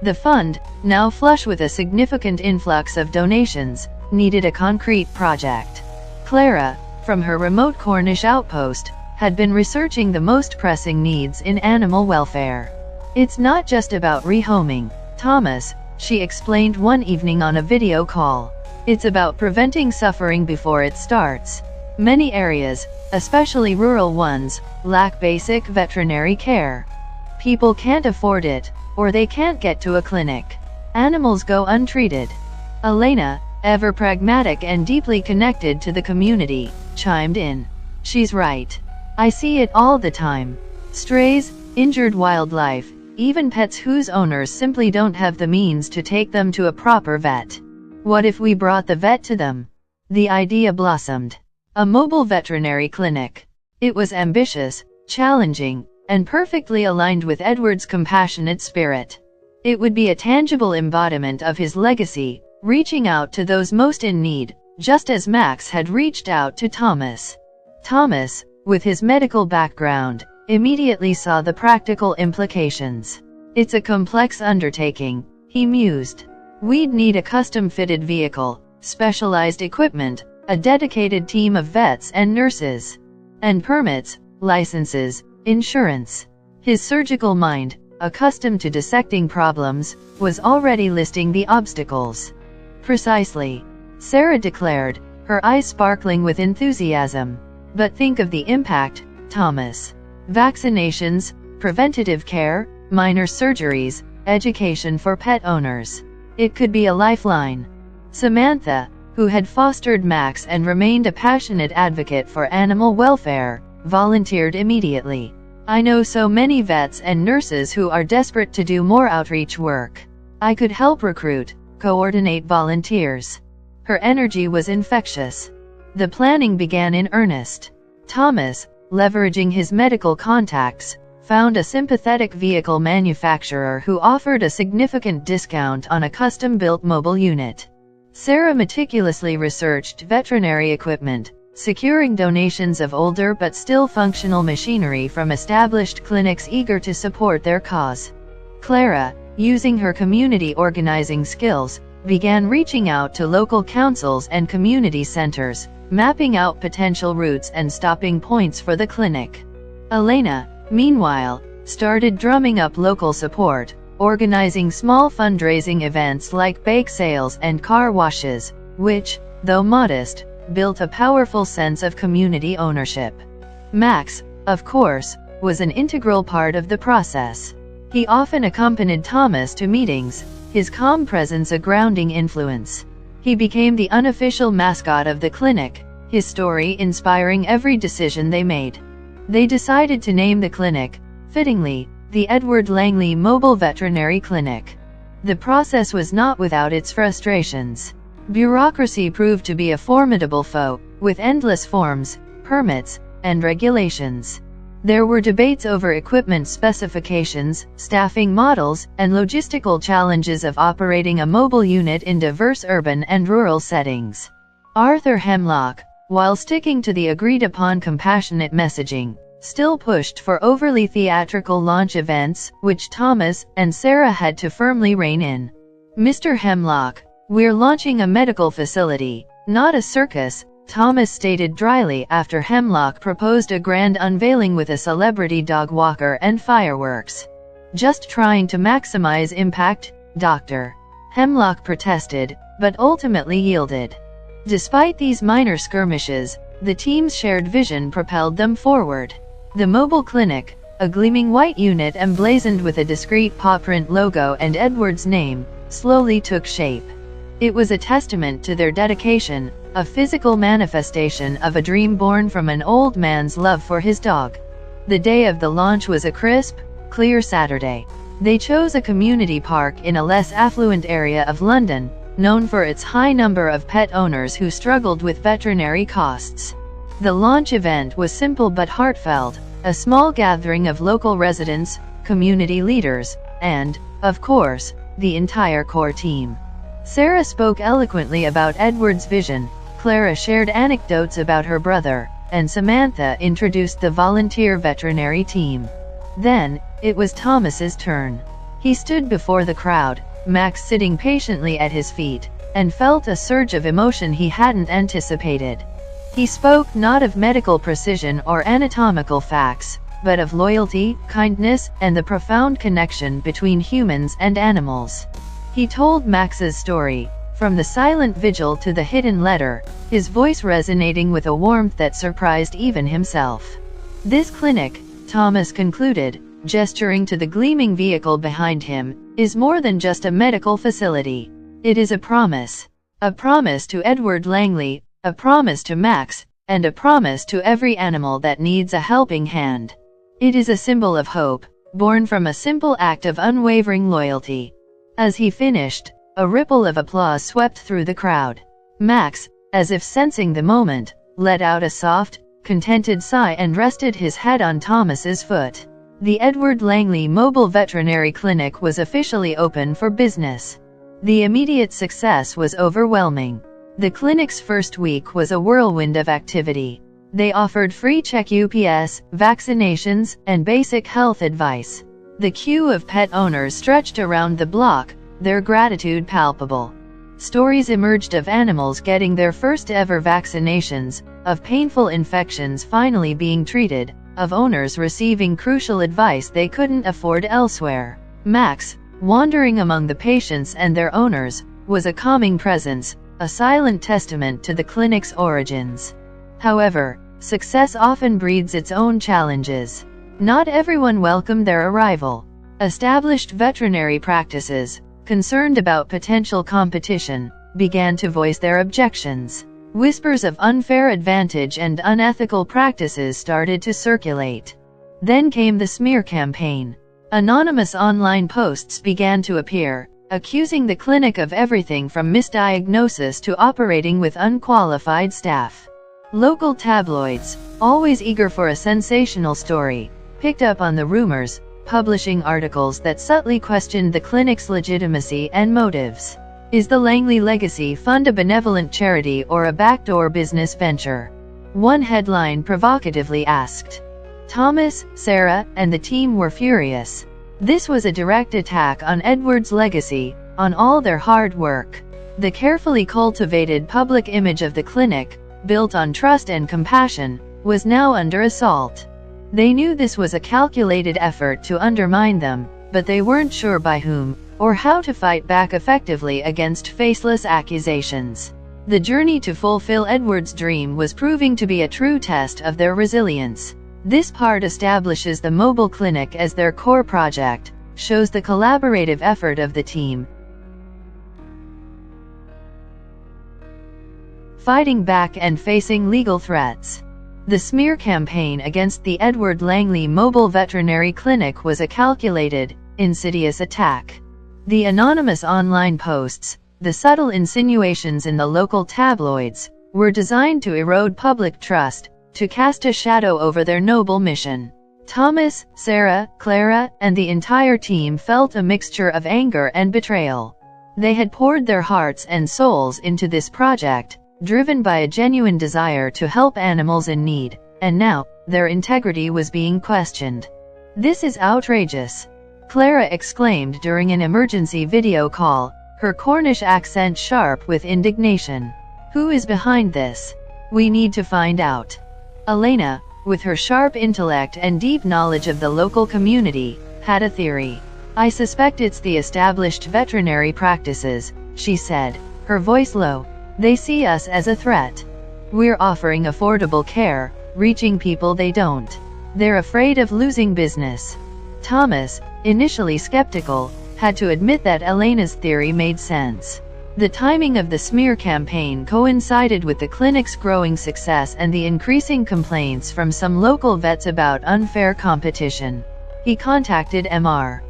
The fund, now flush with a significant influx of donations, needed a concrete project. Clara, from her remote Cornish outpost, had been researching the most pressing needs in animal welfare. "It's not just about rehoming, Thomas," she explained one evening on a video call. "It's about preventing suffering before it starts. Many areas, especially rural ones, lack basic veterinary care. People can't afford it, or they can't get to a clinic. Animals go untreated." Elena, ever pragmatic and deeply connected to the community, chimed in. "She's right. I see it all the time. Strays, injured wildlife, even pets whose owners simply don't have the means to take them to a proper vet. What if we brought the vet to them?" The idea blossomed. A mobile veterinary clinic. It was ambitious, challenging, and perfectly aligned with Edward's compassionate spirit. It would be a tangible embodiment of his legacy, reaching out to those most in need, just as Max had reached out to Thomas. Thomas, with his medical background, immediately saw the practical implications. "It's a complex undertaking," he mused. "We'd need a custom-fitted vehicle, specialized equipment, a dedicated team of vets and nurses, and permits, licenses, insurance." His surgical mind, accustomed to dissecting problems, was already listing the obstacles. "Precisely," Sarah declared, her eyes sparkling with enthusiasm. "But think of the impact, Thomas. Vaccinations, preventative care, minor surgeries, education for pet owners. It could be a lifeline." Samantha, who had fostered Max and remained a passionate advocate for animal welfare, volunteered immediately. "I know so many vets and nurses who are desperate to do more outreach work. I could help recruit, coordinate volunteers." Her energy was infectious. The planning began in earnest. Thomas, leveraging his medical contacts, found a sympathetic vehicle manufacturer who offered a significant discount on a custom-built mobile unit. Sarah meticulously researched veterinary equipment, securing donations of older but still functional machinery from established clinics eager to support their cause. Clara, using her community organizing skills, began reaching out to local councils and community centers, mapping out potential routes and stopping points for the clinic. Elena, meanwhile, started drumming up local support, organizing small fundraising events like bake sales and car washes, which, though modest, built a powerful sense of community ownership. Max, of course, was an integral part of the process. He often accompanied Thomas to meetings, his calm presence a grounding influence. He became the unofficial mascot of the clinic, his story inspiring every decision they made. They decided to name the clinic, fittingly, the Edward Langley Mobile Veterinary Clinic. The process was not without its frustrations. Bureaucracy proved to be a formidable foe, with endless forms, permits, and regulations. There were debates over equipment specifications, staffing models, and logistical challenges of operating a mobile unit in diverse urban and rural settings. Arthur Hemlock, while sticking to the agreed-upon compassionate messaging, still pushed for overly theatrical launch events, which Thomas and Sarah had to firmly rein in. "Mr. Hemlock, we're launching a medical facility, not a circus," Thomas stated dryly after Hemlock proposed a grand unveiling with a celebrity dog walker and fireworks. "Just trying to maximize impact, Dr. Hemlock protested, but ultimately yielded. Despite these minor skirmishes, the team's shared vision propelled them forward. The mobile clinic, a gleaming white unit emblazoned with a discreet paw print logo and Edward's name, slowly took shape. It was a testament to their dedication, a physical manifestation of a dream born from an old man's love for his dog. The day of the launch was a crisp, clear Saturday. They chose a community park in a less affluent area of London, known for its high number of pet owners who struggled with veterinary costs. The launch event was simple but heartfelt, a small gathering of local residents, community leaders, and, of course, the entire core team. Sarah spoke eloquently about Edward's vision, Clara shared anecdotes about her brother, and Samantha introduced the volunteer veterinary team. Then, it was Thomas's turn. He stood before the crowd, Max sitting patiently at his feet, and felt a surge of emotion he hadn't anticipated. He spoke not of medical precision or anatomical facts, but of loyalty, kindness, and the profound connection between humans and animals. He told Max's story, from the silent vigil to the hidden letter, his voice resonating with a warmth that surprised even himself. "This clinic," Thomas concluded, gesturing to the gleaming vehicle behind him, "is more than just a medical facility. It is a promise. A promise to Edward Langley, a promise to Max, and a promise to every animal that needs a helping hand. It is a symbol of hope, born from a simple act of unwavering loyalty." As he finished, a ripple of applause swept through the crowd. Max, as if sensing the moment, let out a soft, contented sigh and rested his head on Thomas's foot. The Edward Langley Mobile Veterinary Clinic was officially open for business. The immediate success was overwhelming. The clinic's first week was a whirlwind of activity. They offered free check UPS, vaccinations, and basic health advice. The queue of pet owners stretched around the block, their gratitude palpable. Stories emerged of animals getting their first ever vaccinations, of painful infections finally being treated, of owners receiving crucial advice they couldn't afford elsewhere. Max, wandering among the patients and their owners, was a calming presence, a silent testament to the clinic's origins. However, success often breeds its own challenges. Not everyone welcomed their arrival. Established veterinary practices, concerned about potential competition, began to voice their objections. Whispers of unfair advantage and unethical practices started to circulate. Then came the smear campaign. Anonymous online posts began to appear, accusing the clinic of everything from misdiagnosis to operating with unqualified staff. Local tabloids, always eager for a sensational story, picked up on the rumors, publishing articles that subtly questioned the clinic's legitimacy and motives. Is the Langley Legacy Fund a benevolent charity or a backdoor business venture? One headline provocatively asked. Thomas, Sarah, and the team were furious. This was a direct attack on Edward's legacy, on all their hard work. The carefully cultivated public image of the clinic, built on trust and compassion, was now under assault. They knew this was a calculated effort to undermine them, but they weren't sure by whom, or how to fight back effectively against faceless accusations. The journey to fulfill Edward's dream was proving to be a true test of their resilience. This part establishes the mobile clinic as their core project, shows the collaborative effort of the team, fighting back and facing legal threats. The smear campaign against the Edward Langley Mobile Veterinary Clinic was a calculated, insidious attack. The anonymous online posts, the subtle insinuations in the local tabloids, were designed to erode public trust, to cast a shadow over their noble mission. Thomas, Sarah, Clara, and the entire team felt a mixture of anger and betrayal. They had poured their hearts and souls into this project, driven by a genuine desire to help animals in need, and now, their integrity was being questioned. "This is outrageous," Clara exclaimed during an emergency video call, her Cornish accent sharp with indignation. "Who is behind this? We need to find out." Elena, with her sharp intellect and deep knowledge of the local community, had a theory. "I suspect it's the established veterinary practices," she said, her voice low. "They see us as a threat. We're offering affordable care, reaching people they don't. They're afraid of losing business." Thomas, initially skeptical, had to admit that Elena's theory made sense. The timing of the smear campaign coincided with the clinic's growing success and the increasing complaints from some local vets about unfair competition. He contacted Mr.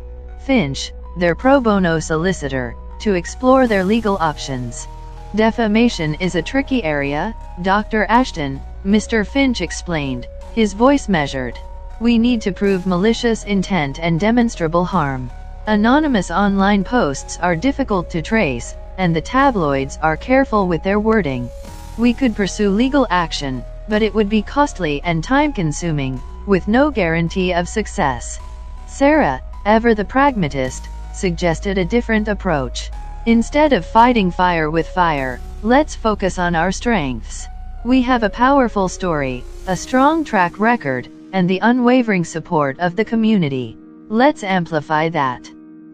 Finch, their pro bono solicitor, to explore their legal options. "Defamation is a tricky area, Dr. Ashton," Mr. Finch explained, his voice measured. "We need to prove malicious intent and demonstrable harm. Anonymous online posts are difficult to trace, and the tabloids are careful with their wording. We could pursue legal action, but it would be costly and time-consuming, with no guarantee of success." Sarah, ever the pragmatist, suggested a different approach. "Instead of fighting fire with fire, let's focus on our strengths. We have a powerful story, a strong track record, and the unwavering support of the community. Let's amplify that.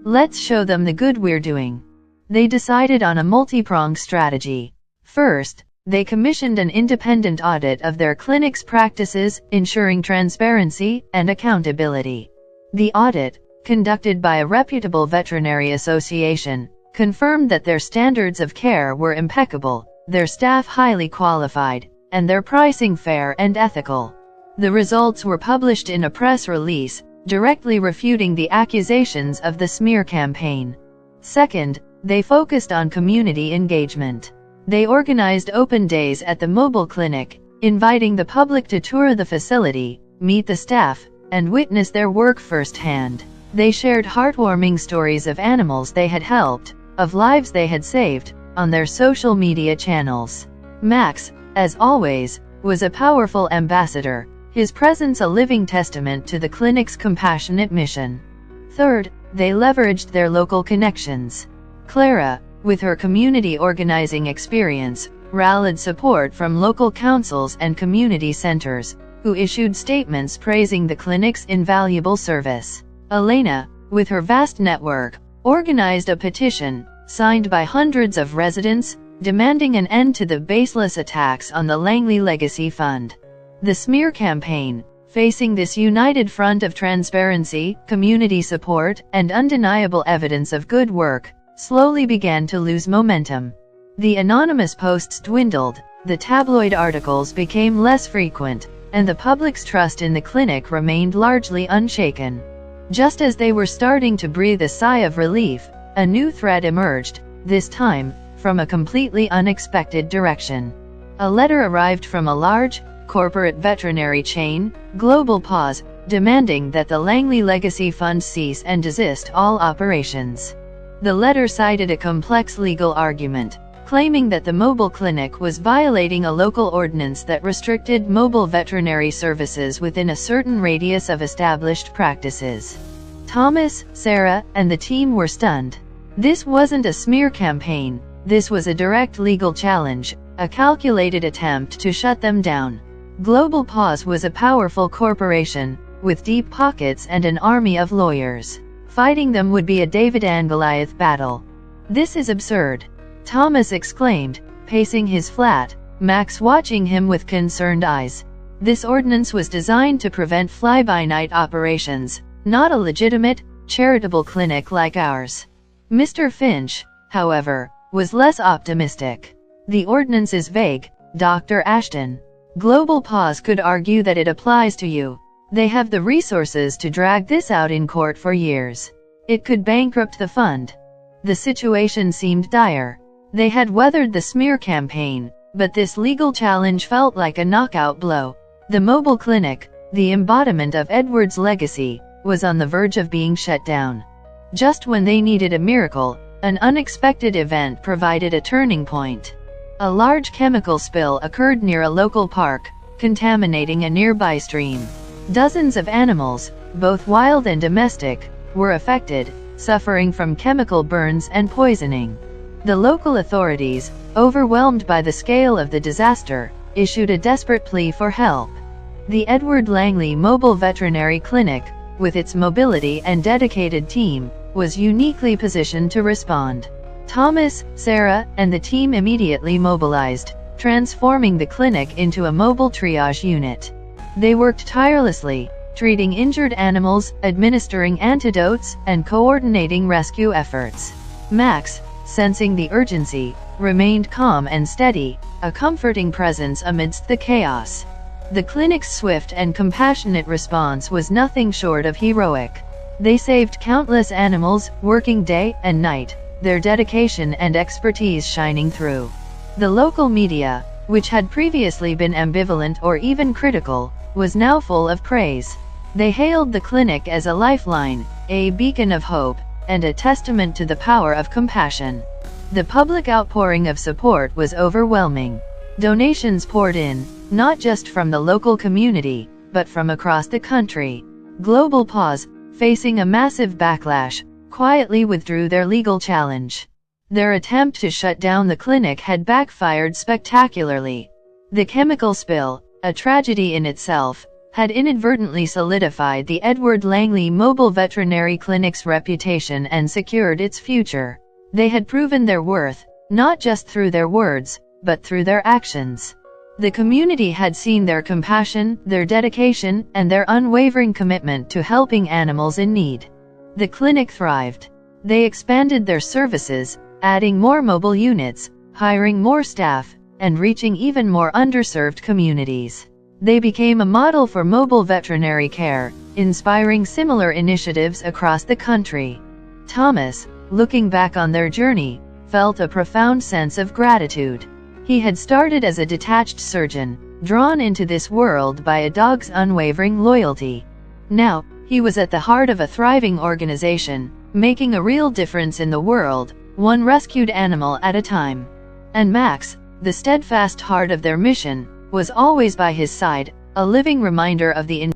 Let's show them the good we're doing." They decided on a multi-pronged strategy. First, they commissioned an independent audit of their clinic's practices, ensuring transparency and accountability. The audit, conducted by a reputable veterinary association, confirmed that their standards of care were impeccable, their staff highly qualified, and their pricing fair and ethical. The results were published in a press release, directly refuting the accusations of the smear campaign. Second, they focused on community engagement. They organized open days at the mobile clinic, inviting the public to tour the facility, meet the staff, and witness their work firsthand. They shared heartwarming stories of animals they had helped, of lives they had saved, on their social media channels. Max, as always, was a powerful ambassador, his presence a living testament to the clinic's compassionate mission. Third, they leveraged their local connections. Clara, with her community organizing experience, rallied support from local councils and community centers, who issued statements praising the clinic's invaluable service. Elena, with her vast network, organized a petition, signed by hundreds of residents, demanding an end to the baseless attacks on the Langley Legacy Fund. The smear campaign, facing this united front of transparency, community support, and undeniable evidence of good work, slowly began to lose momentum. The anonymous posts dwindled, the tabloid articles became less frequent, and the public's trust in the clinic remained largely unshaken. Just as they were starting to breathe a sigh of relief, a new threat emerged, this time, from a completely unexpected direction. A letter arrived from a large, corporate veterinary chain, Global Paws, demanding that the Langley Legacy Fund cease and desist all operations. The letter cited a complex legal argument, claiming that the mobile clinic was violating a local ordinance that restricted mobile veterinary services within a certain radius of established practices. Thomas, Sarah, and the team were stunned. This wasn't a smear campaign, this was a direct legal challenge, a calculated attempt to shut them down. Global Paws was a powerful corporation, with deep pockets and an army of lawyers. Fighting them would be a David and Goliath battle. "This is absurd," Thomas exclaimed, pacing his flat, Max watching him with concerned eyes. "This ordinance was designed to prevent fly-by-night operations, not a legitimate, charitable clinic like ours." Mr. Finch, however, was less optimistic. The ordinance is vague, Dr. Ashton. Global Paws could argue that it applies to you. They have the resources to drag this out in court for years. It could bankrupt the fund. The situation seemed dire. They had weathered the smear campaign, but this legal challenge felt like a knockout blow. The mobile clinic, the embodiment of Edward's legacy, was on the verge of being shut down. Just when they needed a miracle, an unexpected event provided a turning point. A large chemical spill occurred near a local park, contaminating a nearby stream. Dozens of animals, both wild and domestic, were affected, suffering from chemical burns and poisoning. The local authorities, overwhelmed by the scale of the disaster, issued a desperate plea for help. The Edward Langley Mobile Veterinary Clinic, with its mobility and dedicated team, was uniquely positioned to respond. Thomas, Sarah, and the team immediately mobilized, transforming the clinic into a mobile triage unit. They worked tirelessly, treating injured animals, administering antidotes, and coordinating rescue efforts. Max, sensing the urgency, remained calm and steady, a comforting presence amidst the chaos. The clinic's swift and compassionate response was nothing short of heroic. They saved countless animals, working day and night, their dedication and expertise shining through. The local media, which had previously been ambivalent or even critical, was now full of praise. They hailed the clinic as a lifeline, a beacon of hope, and a testament to the power of compassion. The public outpouring of support was overwhelming. Donations poured in, not just from the local community, but from across the country. Global Paws, facing a massive backlash, quietly withdrew their legal challenge. Their attempt to shut down the clinic had backfired spectacularly. The chemical spill, a tragedy in itself, had inadvertently solidified the Edward Langley Mobile Veterinary Clinic's reputation and secured its future. They had proven their worth, not just through their words, but through their actions. The community had seen their compassion, their dedication, and their unwavering commitment to helping animals in need. The clinic thrived. They expanded their services, adding more mobile units, hiring more staff, and reaching even more underserved communities. They became a model for mobile veterinary care, inspiring similar initiatives across the country. Thomas, looking back on their journey, felt a profound sense of gratitude. He had started as a detached surgeon, drawn into this world by a dog's unwavering loyalty. Now, he was at the heart of a thriving organization, making a real difference in the world, one rescued animal at a time. And Max, the steadfast heart of their mission, was always by his side, a living reminder of the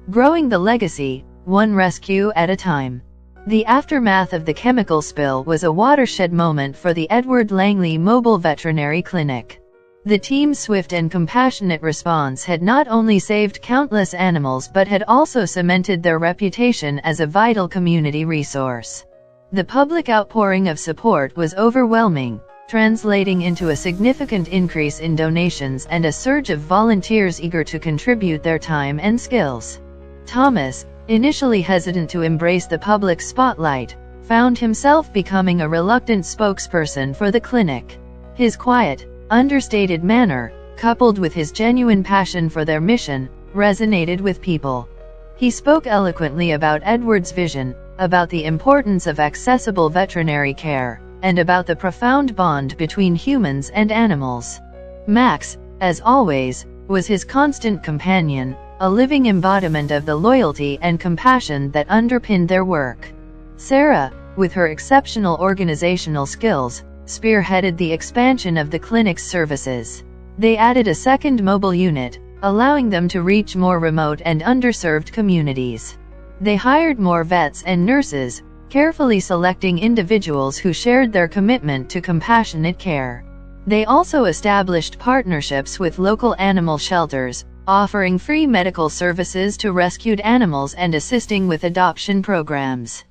growing the legacy, one rescue at a time. The aftermath of the chemical spill was a watershed moment for the Edward Langley Mobile Veterinary Clinic. The team's swift and compassionate response had not only saved countless animals but had also cemented their reputation as a vital community resource. The public outpouring of support was overwhelming, translating into a significant increase in donations and a surge of volunteers eager to contribute their time and skills. Thomas, initially hesitant to embrace the public spotlight, found himself becoming a reluctant spokesperson for the clinic. His quiet, understated manner, coupled with his genuine passion for their mission, resonated with people. He spoke eloquently about Edward's vision, about the importance of accessible veterinary care, and about the profound bond between humans and animals. Max, as always, was his constant companion, a living embodiment of the loyalty and compassion that underpinned their work. Sarah, with her exceptional organizational skills, spearheaded the expansion of the clinic's services. They added a second mobile unit, allowing them to reach more remote and underserved communities. They hired more vets and nurses, carefully selecting individuals who shared their commitment to compassionate care. They also established partnerships with local animal shelters, offering free medical services to rescued animals and assisting with adoption programs.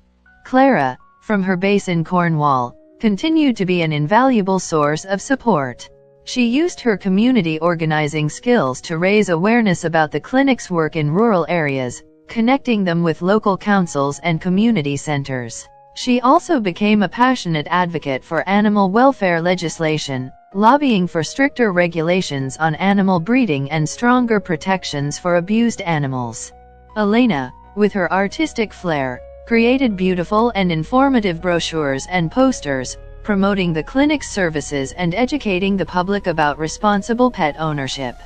Clara, from her base in Cornwall, continued to be an invaluable source of support. She used her community organizing skills to raise awareness about the clinic's work in rural areas, connecting them with local councils and community centers. She also became a passionate advocate for animal welfare legislation, lobbying for stricter regulations on animal breeding and stronger protections for abused animals. Elena, with her artistic flair, created beautiful and informative brochures and posters, promoting the clinic's services and educating the public about responsible pet ownership.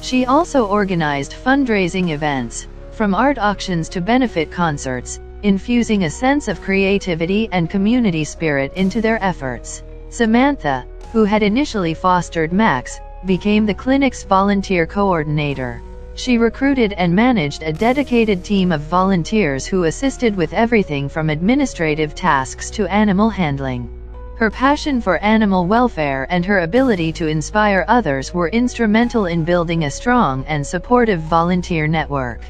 She also organized fundraising events, from art auctions to benefit concerts, infusing a sense of creativity and community spirit into their efforts. Samantha, who had initially fostered Max, became the clinic's volunteer coordinator. She recruited and managed a dedicated team of volunteers who assisted with everything from administrative tasks to animal handling. Her passion for animal welfare and her ability to inspire others were instrumental in building a strong and supportive volunteer network.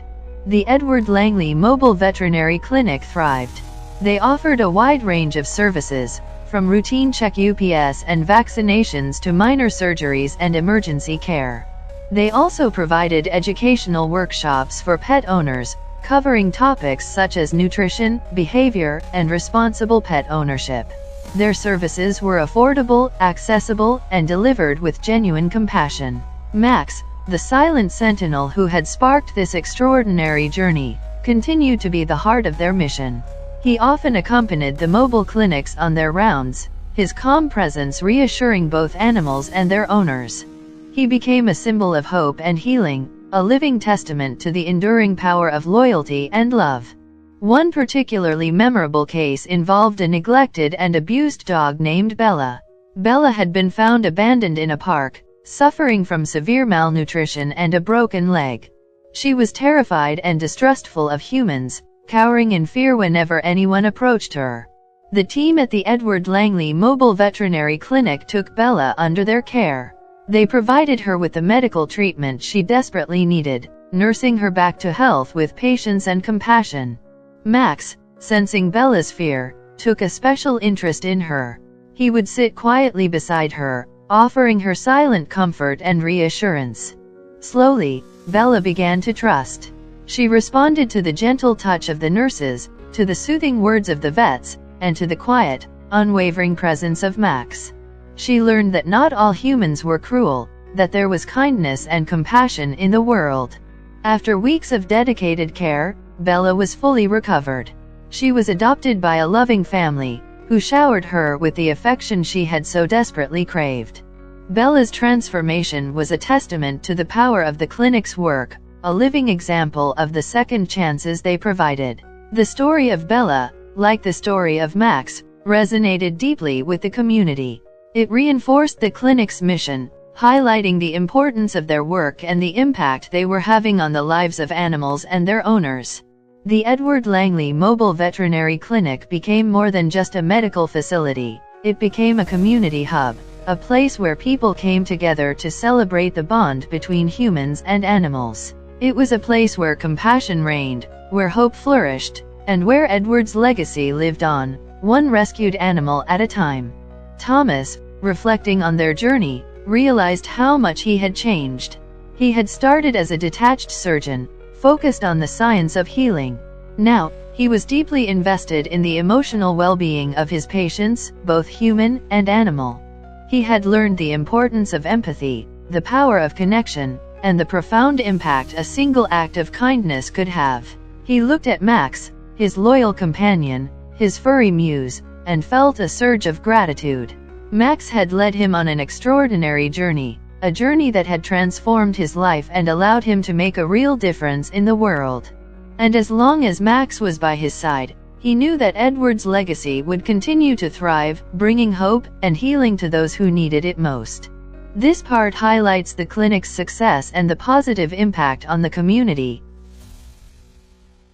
The Edward Langley Mobile Veterinary Clinic thrived. They offered a wide range of services, from routine check-ups and vaccinations to minor surgeries and emergency care. They also provided educational workshops for pet owners, covering topics such as nutrition, behavior, and responsible pet ownership. Their services were affordable, accessible, and delivered with genuine compassion. Max, the silent sentinel who had sparked this extraordinary journey, continued to be the heart of their mission. He often accompanied the mobile clinics on their rounds, his calm presence reassuring both animals and their owners. He became a symbol of hope and healing, a living testament to the enduring power of loyalty and love. One particularly memorable case involved a neglected and abused dog named Bella. Bella had been found abandoned in a park, suffering from severe malnutrition and a broken leg. She was terrified and distrustful of humans, cowering in fear whenever anyone approached her. The team at the Edward Langley Mobile Veterinary Clinic took Bella under their care. They provided her with the medical treatment she desperately needed, nursing her back to health with patience and compassion. Max, sensing Bella's fear, took a special interest in her. He would sit quietly beside her, offering her silent comfort and reassurance. Slowly, Bella began to trust. She responded to the gentle touch of the nurses, to the soothing words of the vets, and to the quiet, unwavering presence of Max. She learned that not all humans were cruel, that there was kindness and compassion in the world. After weeks of dedicated care, Bella was fully recovered. She was adopted by a loving family, who showered her with the affection she had so desperately craved. Bella's transformation was a testament to the power of the clinic's work, a living example of the second chances they provided. The story of Bella, like the story of Max, resonated deeply with the community. It reinforced the clinic's mission, highlighting the importance of their work and the impact they were having on the lives of animals and their owners. The Edward Langley Mobile Veterinary Clinic became more than just a medical facility. It became a community hub, a place where people came together to celebrate the bond between humans and animals. It was a place where compassion reigned, where hope flourished, and where Edward's legacy lived on, one rescued animal at a time. Thomas, reflecting on their journey, realized how much he had changed. He had started as a detached surgeon, focused on the science of healing. Now, he was deeply invested in the emotional well-being of his patients, both human and animal. He had learned the importance of empathy, the power of connection, and the profound impact a single act of kindness could have. He looked at Max, his loyal companion, his furry muse, and felt a surge of gratitude. Max had led him on an extraordinary journey, a journey that had transformed his life and allowed him to make a real difference in the world. And as long as Max was by his side, he knew that Edward's legacy would continue to thrive, bringing hope and healing to those who needed it most. This part highlights the clinic's success and the positive impact on the community.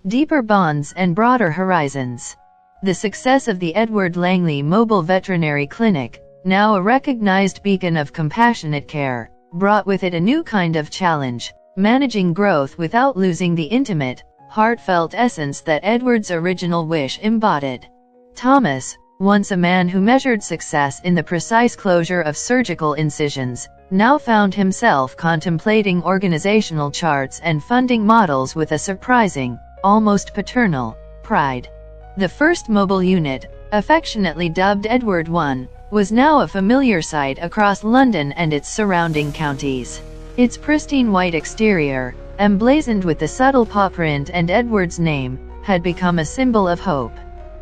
Deeper bonds and broader horizons. The success of the Edward Langley Mobile Veterinary Clinic, now a recognized beacon of compassionate care, brought with it a new kind of challenge, managing growth without losing the intimate, heartfelt essence that Edward's original wish embodied. Thomas, once a man who measured success in the precise closure of surgical incisions, now found himself contemplating organizational charts and funding models with a surprising, almost paternal, pride. The first mobile unit, affectionately dubbed Edward I, was now a familiar sight across London and its surrounding counties. Its pristine white exterior, emblazoned with the subtle paw print and Edward's name, had become a symbol of hope.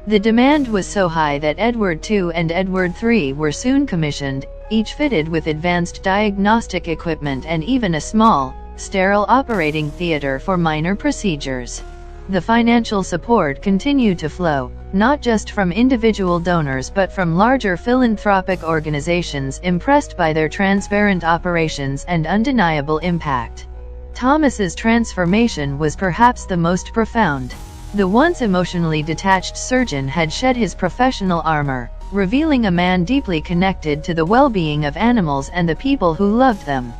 The demand was so high that Edward II and Edward III were soon commissioned, each fitted with advanced diagnostic equipment and even a small, sterile operating theater for minor procedures. The financial support continued to flow, not just from individual donors but from larger philanthropic organizations impressed by their transparent operations and undeniable impact. Thomas's transformation was perhaps the most profound. The once emotionally detached surgeon had shed his professional armor, revealing a man deeply connected to the well-being of animals and the people who loved them.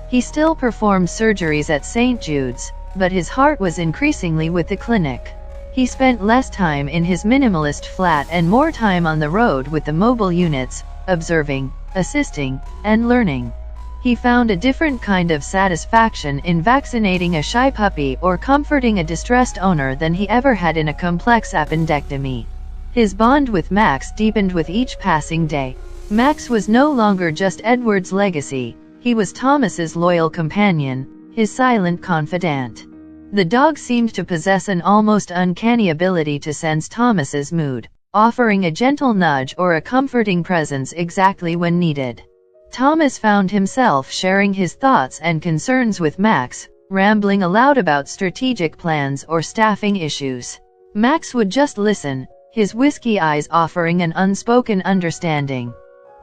He still performed surgeries at St. Jude's, but his heart was increasingly with the clinic. He spent less time in his minimalist flat and more time on the road with the mobile units, observing, assisting, and learning. He found a different kind of satisfaction in vaccinating a shy puppy or comforting a distressed owner than he ever had in a complex appendectomy. His bond with Max deepened with each passing day. Max was no longer just Edward's legacy, he was Thomas's loyal companion, his silent confidant. The dog seemed to possess an almost uncanny ability to sense Thomas's mood, offering a gentle nudge or a comforting presence exactly when needed. Thomas found himself sharing his thoughts and concerns with Max, rambling aloud about strategic plans or staffing issues. Max would just listen, his whisky eyes offering an unspoken understanding.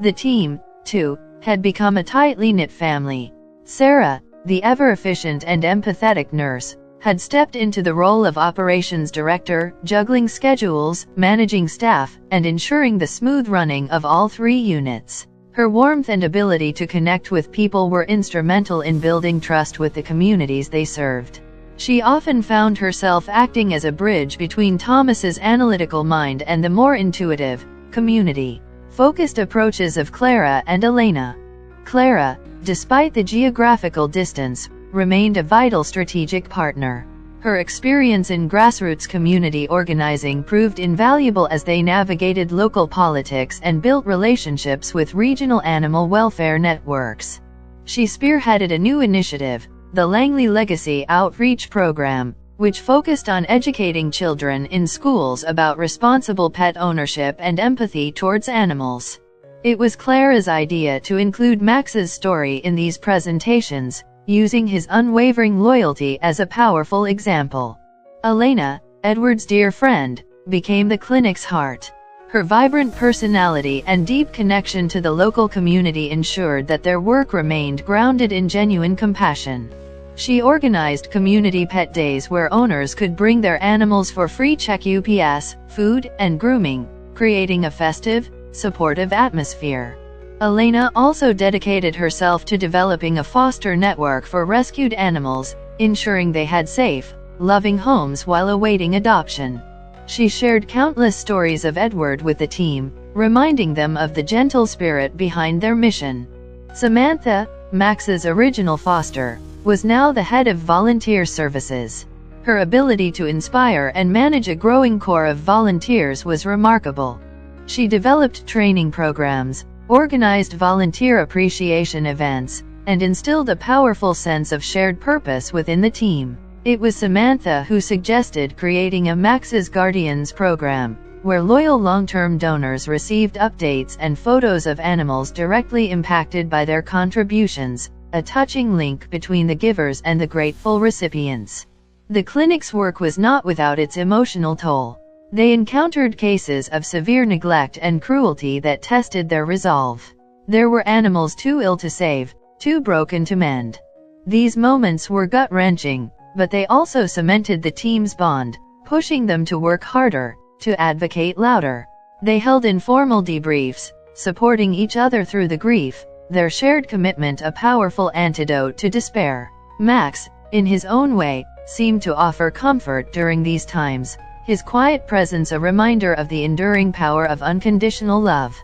The team, too, had become a tightly knit family. Sarah, the ever-efficient and empathetic nurse, had stepped into the role of operations director, juggling schedules, managing staff, and ensuring the smooth running of all 3 units. Her warmth and ability to connect with people were instrumental in building trust with the communities they served. She often found herself acting as a bridge between Thomas's analytical mind and the more intuitive, community-focused approaches of Clara and Elena. Clara, despite the geographical distance, remained a vital strategic partner. Her experience in grassroots community organizing proved invaluable as they navigated local politics and built relationships with regional animal welfare networks. She spearheaded a new initiative, the Langley Legacy Outreach Program, which focused on educating children in schools about responsible pet ownership and empathy towards animals. It was Clara's idea to include Max's story in these presentations, using his unwavering loyalty as a powerful example. Elena, Edward's dear friend, became the clinic's heart. Her vibrant personality and deep connection to the local community ensured that their work remained grounded in genuine compassion. She organized community pet days where owners could bring their animals for free check UPS, food, and grooming, creating a festive, supportive atmosphere. Elena also dedicated herself to developing a foster network for rescued animals, ensuring they had safe, loving homes while awaiting adoption. She shared countless stories of Edward with the team, reminding them of the gentle spirit behind their mission. Samantha, Max's original foster, was now the head of volunteer services. Her ability to inspire and manage a growing corps of volunteers was remarkable. She developed training programs, organized volunteer appreciation events, and instilled a powerful sense of shared purpose within the team. It was Samantha who suggested creating a Max's Guardians program, where loyal long-term donors received updates and photos of animals directly impacted by their contributions, a touching link between the givers and the grateful recipients. The clinic's work was not without its emotional toll. They encountered cases of severe neglect and cruelty that tested their resolve. There were animals too ill to save, too broken to mend. These moments were gut-wrenching, but they also cemented the team's bond, pushing them to work harder, to advocate louder. They held informal debriefs, supporting each other through the grief, their shared commitment a powerful antidote to despair. Max, in his own way, seemed to offer comfort during these times, his quiet presence a reminder of the enduring power of unconditional love.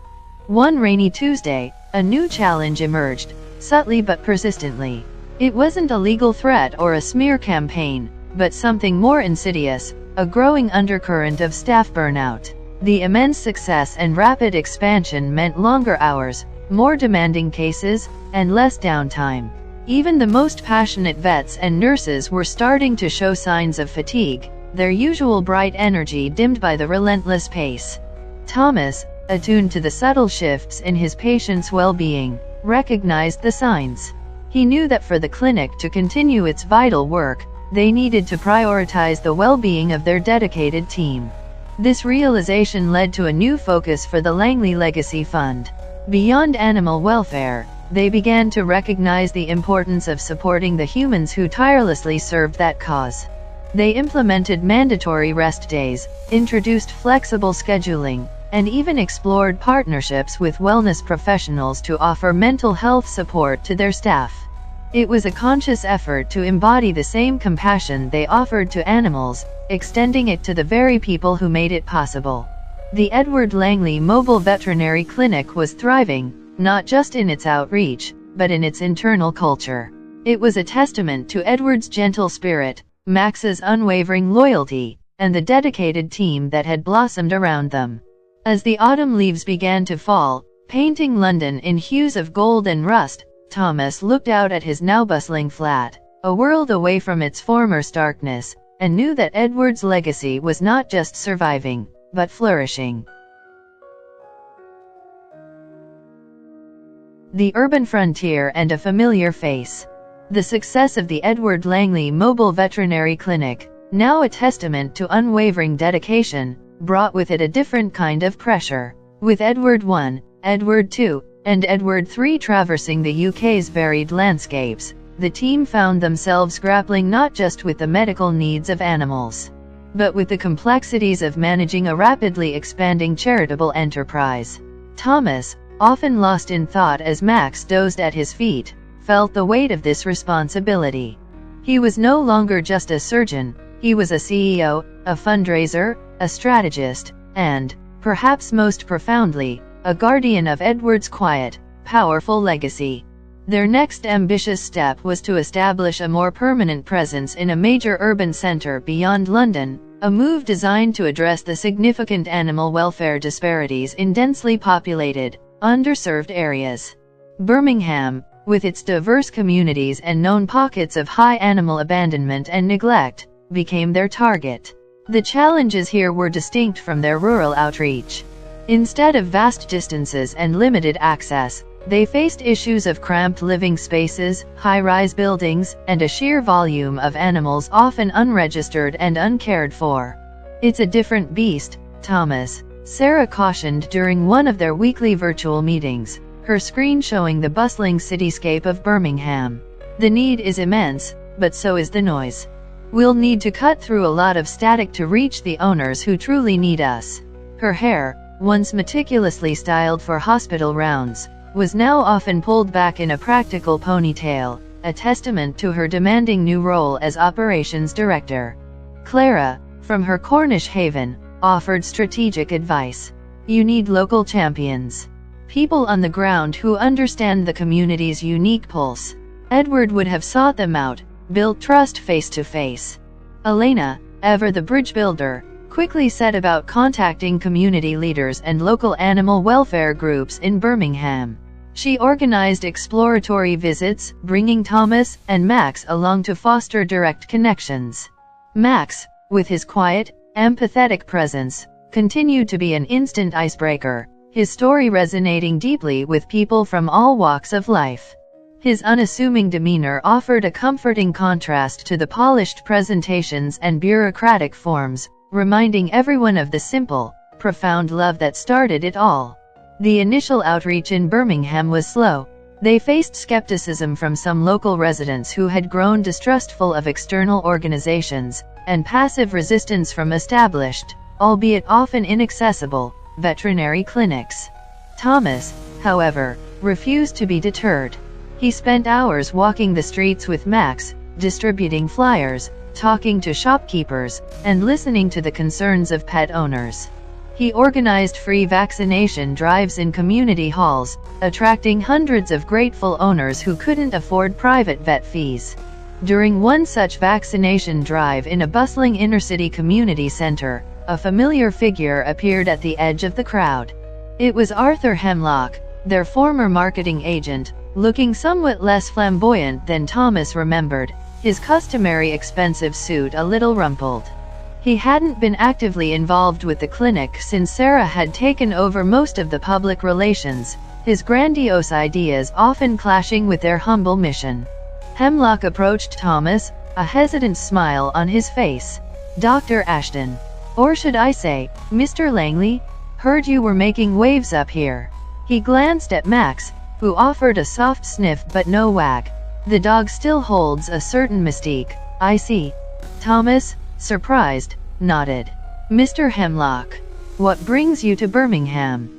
One rainy Tuesday, a new challenge emerged, subtly but persistently. It wasn't a legal threat or a smear campaign, but something more insidious, a growing undercurrent of staff burnout. The immense success and rapid expansion meant longer hours, more demanding cases, and less downtime. Even the most passionate vets and nurses were starting to show signs of fatigue, their usual bright energy dimmed by the relentless pace. Thomas, attuned to the subtle shifts in his patients' well-being, recognized the signs. He knew that for the clinic to continue its vital work, they needed to prioritize the well-being of their dedicated team. This realization led to a new focus for the Langley Legacy Fund. Beyond animal welfare, they began to recognize the importance of supporting the humans who tirelessly served that cause. They implemented mandatory rest days, introduced flexible scheduling, and even explored partnerships with wellness professionals to offer mental health support to their staff. It was a conscious effort to embody the same compassion they offered to animals, extending it to the very people who made it possible. The Edward Langley Mobile Veterinary Clinic was thriving, not just in its outreach, but in its internal culture. It was a testament to Edward's gentle spirit, Max's unwavering loyalty, and the dedicated team that had blossomed around them. As the autumn leaves began to fall, painting London in hues of gold and rust, Thomas looked out at his now bustling flat, a world away from its former starkness, and knew that Edward's legacy was not just surviving, but flourishing. The urban frontier and a familiar face. The success of the Edward Langley Mobile Veterinary Clinic, now a testament to unwavering dedication, brought with it a different kind of pressure. With Edward I, Edward II, and Edward III traversing the UK's varied landscapes, the team found themselves grappling not just with the medical needs of animals, but with the complexities of managing a rapidly expanding charitable enterprise. Thomas, often lost in thought as Max dozed at his feet, felt the weight of this responsibility. He was no longer just a surgeon, he was a CEO, a fundraiser, a strategist, and, perhaps most profoundly, a guardian of Edward's quiet, powerful legacy. Their next ambitious step was to establish a more permanent presence in a major urban center beyond London, a move designed to address the significant animal welfare disparities in densely populated, underserved areas. Birmingham, with its diverse communities and known pockets of high animal abandonment and neglect, became their target. The challenges here were distinct from their rural outreach. Instead of vast distances and limited access, they faced issues of cramped living spaces, high-rise buildings, and a sheer volume of animals often unregistered and uncared for. "It's a different beast, Thomas," Sarah cautioned during one of their weekly virtual meetings, her screen showing the bustling cityscape of Birmingham. "The need is immense, but so is the noise. We'll need to cut through a lot of static to reach the owners who truly need us." Her hair, once meticulously styled for hospital rounds, was now often pulled back in a practical ponytail, a testament to her demanding new role as operations director. Clara, from her Cornish haven, offered strategic advice. "You need local champions. People on the ground who understand the community's unique pulse." Edward would have sought them out, built trust face to face. Elena, ever the bridge builder, quickly set about contacting community leaders and local animal welfare groups in Birmingham. She organized exploratory visits, bringing Thomas and Max along to foster direct connections. Max, with his quiet, empathetic presence, continued to be an instant icebreaker, his story resonating deeply with people from all walks of life. His unassuming demeanor offered a comforting contrast to the polished presentations and bureaucratic forms, reminding everyone of the simple, profound love that started it all. The initial outreach in Birmingham was slow. They faced skepticism from some local residents who had grown distrustful of external organizations, and passive resistance from established, albeit often inaccessible, veterinary clinics. Thomas, however, refused to be deterred. He spent hours walking the streets with Max, distributing flyers, talking to shopkeepers, and listening to the concerns of pet owners. He organized free vaccination drives in community halls, attracting hundreds of grateful owners who couldn't afford private vet fees. During one such vaccination drive in a bustling inner-city community center, a familiar figure appeared at the edge of the crowd. It was Arthur Hemlock, their former marketing agent, looking somewhat less flamboyant than Thomas remembered, his customary expensive suit a little rumpled. He hadn't been actively involved with the clinic since Sarah had taken over most of the public relations, his grandiose ideas often clashing with their humble mission. Hemlock approached Thomas, a hesitant smile on his face. "Dr. Ashton. Or should I say, Mr. Langley? Heard you were making waves up here." He glanced at Max, who offered a soft sniff but no wag. "The dog still holds a certain mystique, I see." Thomas, surprised, nodded. "Mr. Hemlock, what brings you to Birmingham?"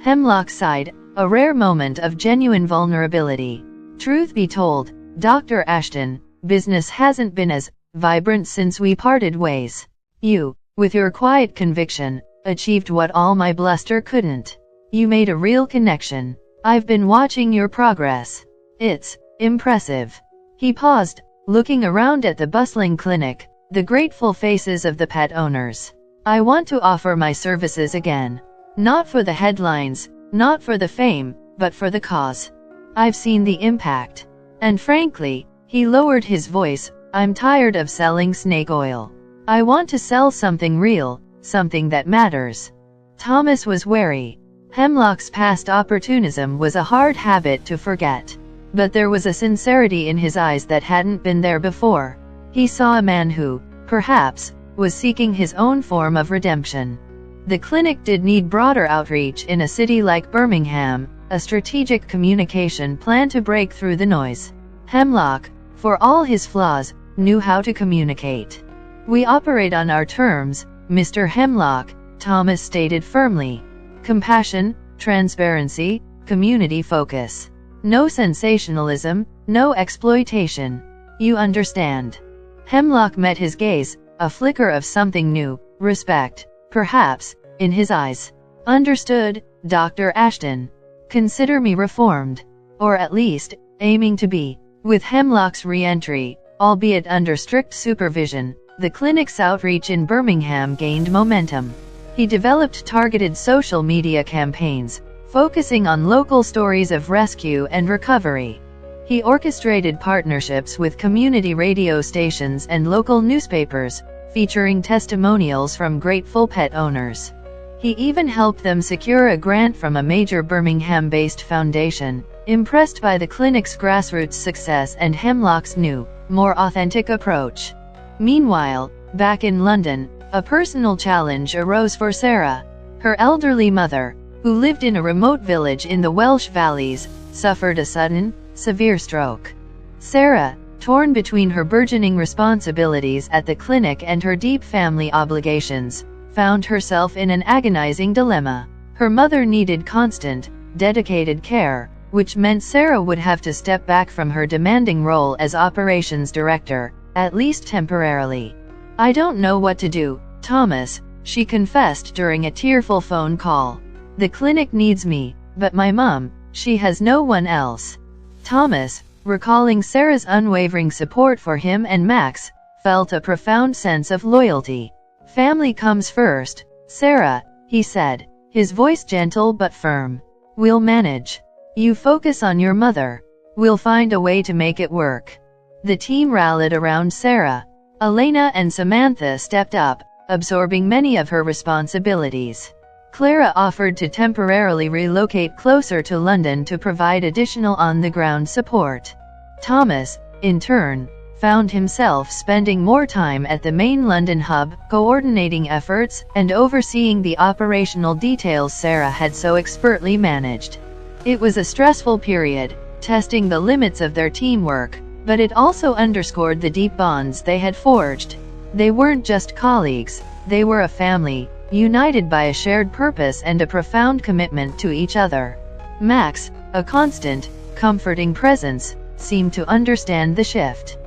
Hemlock sighed, a rare moment of genuine vulnerability. "Truth be told, Dr. Ashton, business hasn't been as vibrant since we parted ways. You, with your quiet conviction, achieved what all my bluster couldn't. You made a real connection. I've been watching your progress. It's impressive." He paused, looking around at the bustling clinic, the grateful faces of the pet owners. "I want to offer my services again. Not for the headlines, not for the fame, but for the cause. I've seen the impact. And frankly," he lowered his voice, "I'm tired of selling snake oil. I want to sell something real, something that matters." Thomas was wary. Hemlock's past opportunism was a hard habit to forget. But there was a sincerity in his eyes that hadn't been there before. He saw a man who, perhaps, was seeking his own form of redemption. The clinic did need broader outreach in a city like Birmingham, a strategic communication plan to break through the noise. Hemlock, for all his flaws, knew how to communicate. "We operate on our terms, Mr. Hemlock," Thomas stated firmly. "Compassion, transparency, community focus. No sensationalism, no exploitation. You understand." Hemlock met his gaze, a flicker of something new, respect, perhaps, in his eyes. "Understood, Dr. Ashton. Consider me reformed. Or at least, aiming to be." With Hemlock's re-entry, albeit under strict supervision, the clinic's outreach in Birmingham gained momentum. He developed targeted social media campaigns, focusing on local stories of rescue and recovery. He orchestrated partnerships with community radio stations and local newspapers, featuring testimonials from grateful pet owners. He even helped them secure a grant from a major Birmingham-based foundation, impressed by the clinic's grassroots success and Hemlock's new, more authentic approach. Meanwhile, back in London, a personal challenge arose for Sarah. Her elderly mother, who lived in a remote village in the Welsh Valleys, suffered a sudden, severe stroke. Sarah, torn between her burgeoning responsibilities at the clinic and her deep family obligations, found herself in an agonizing dilemma. Her mother needed constant, dedicated care, which meant Sarah would have to step back from her demanding role as operations director, at least temporarily. "I don't know what to do, Thomas," she confessed during a tearful phone call. "The clinic needs me, but my mom, she has no one else." Thomas, recalling Sarah's unwavering support for him and Max, felt a profound sense of loyalty. "Family comes first, Sarah," he said, his voice gentle but firm. "We'll manage. You focus on your mother. We'll find a way to make it work." The team rallied around Sarah. Elena and Samantha stepped up, absorbing many of her responsibilities. Clara offered to temporarily relocate closer to London to provide additional on-the-ground support. Thomas, in turn, found himself spending more time at the main London hub, coordinating efforts and overseeing the operational details Sarah had so expertly managed. It was a stressful period, testing the limits of their teamwork, but it also underscored the deep bonds they had forged. They weren't just colleagues, they were a family, united by a shared purpose and a profound commitment to each other. Max, a constant, comforting presence, seemed to understand the shift.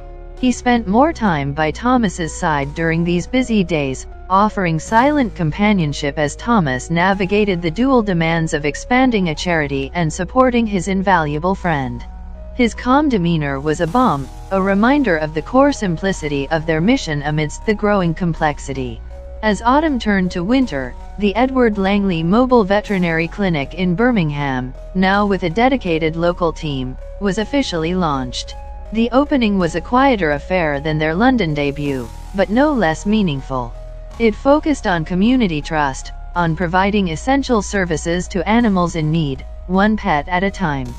He spent more time by Thomas's side during these busy days, offering silent companionship as Thomas navigated the dual demands of expanding a charity and supporting his invaluable friend. His calm demeanor was a balm, a reminder of the core simplicity of their mission amidst the growing complexity. As autumn turned to winter, the Edward Langley Mobile Veterinary Clinic in Birmingham, now with a dedicated local team, was officially launched. The opening was a quieter affair than their London debut, but no less meaningful. It focused on community trust, on providing essential services to animals in need, one pet at a time.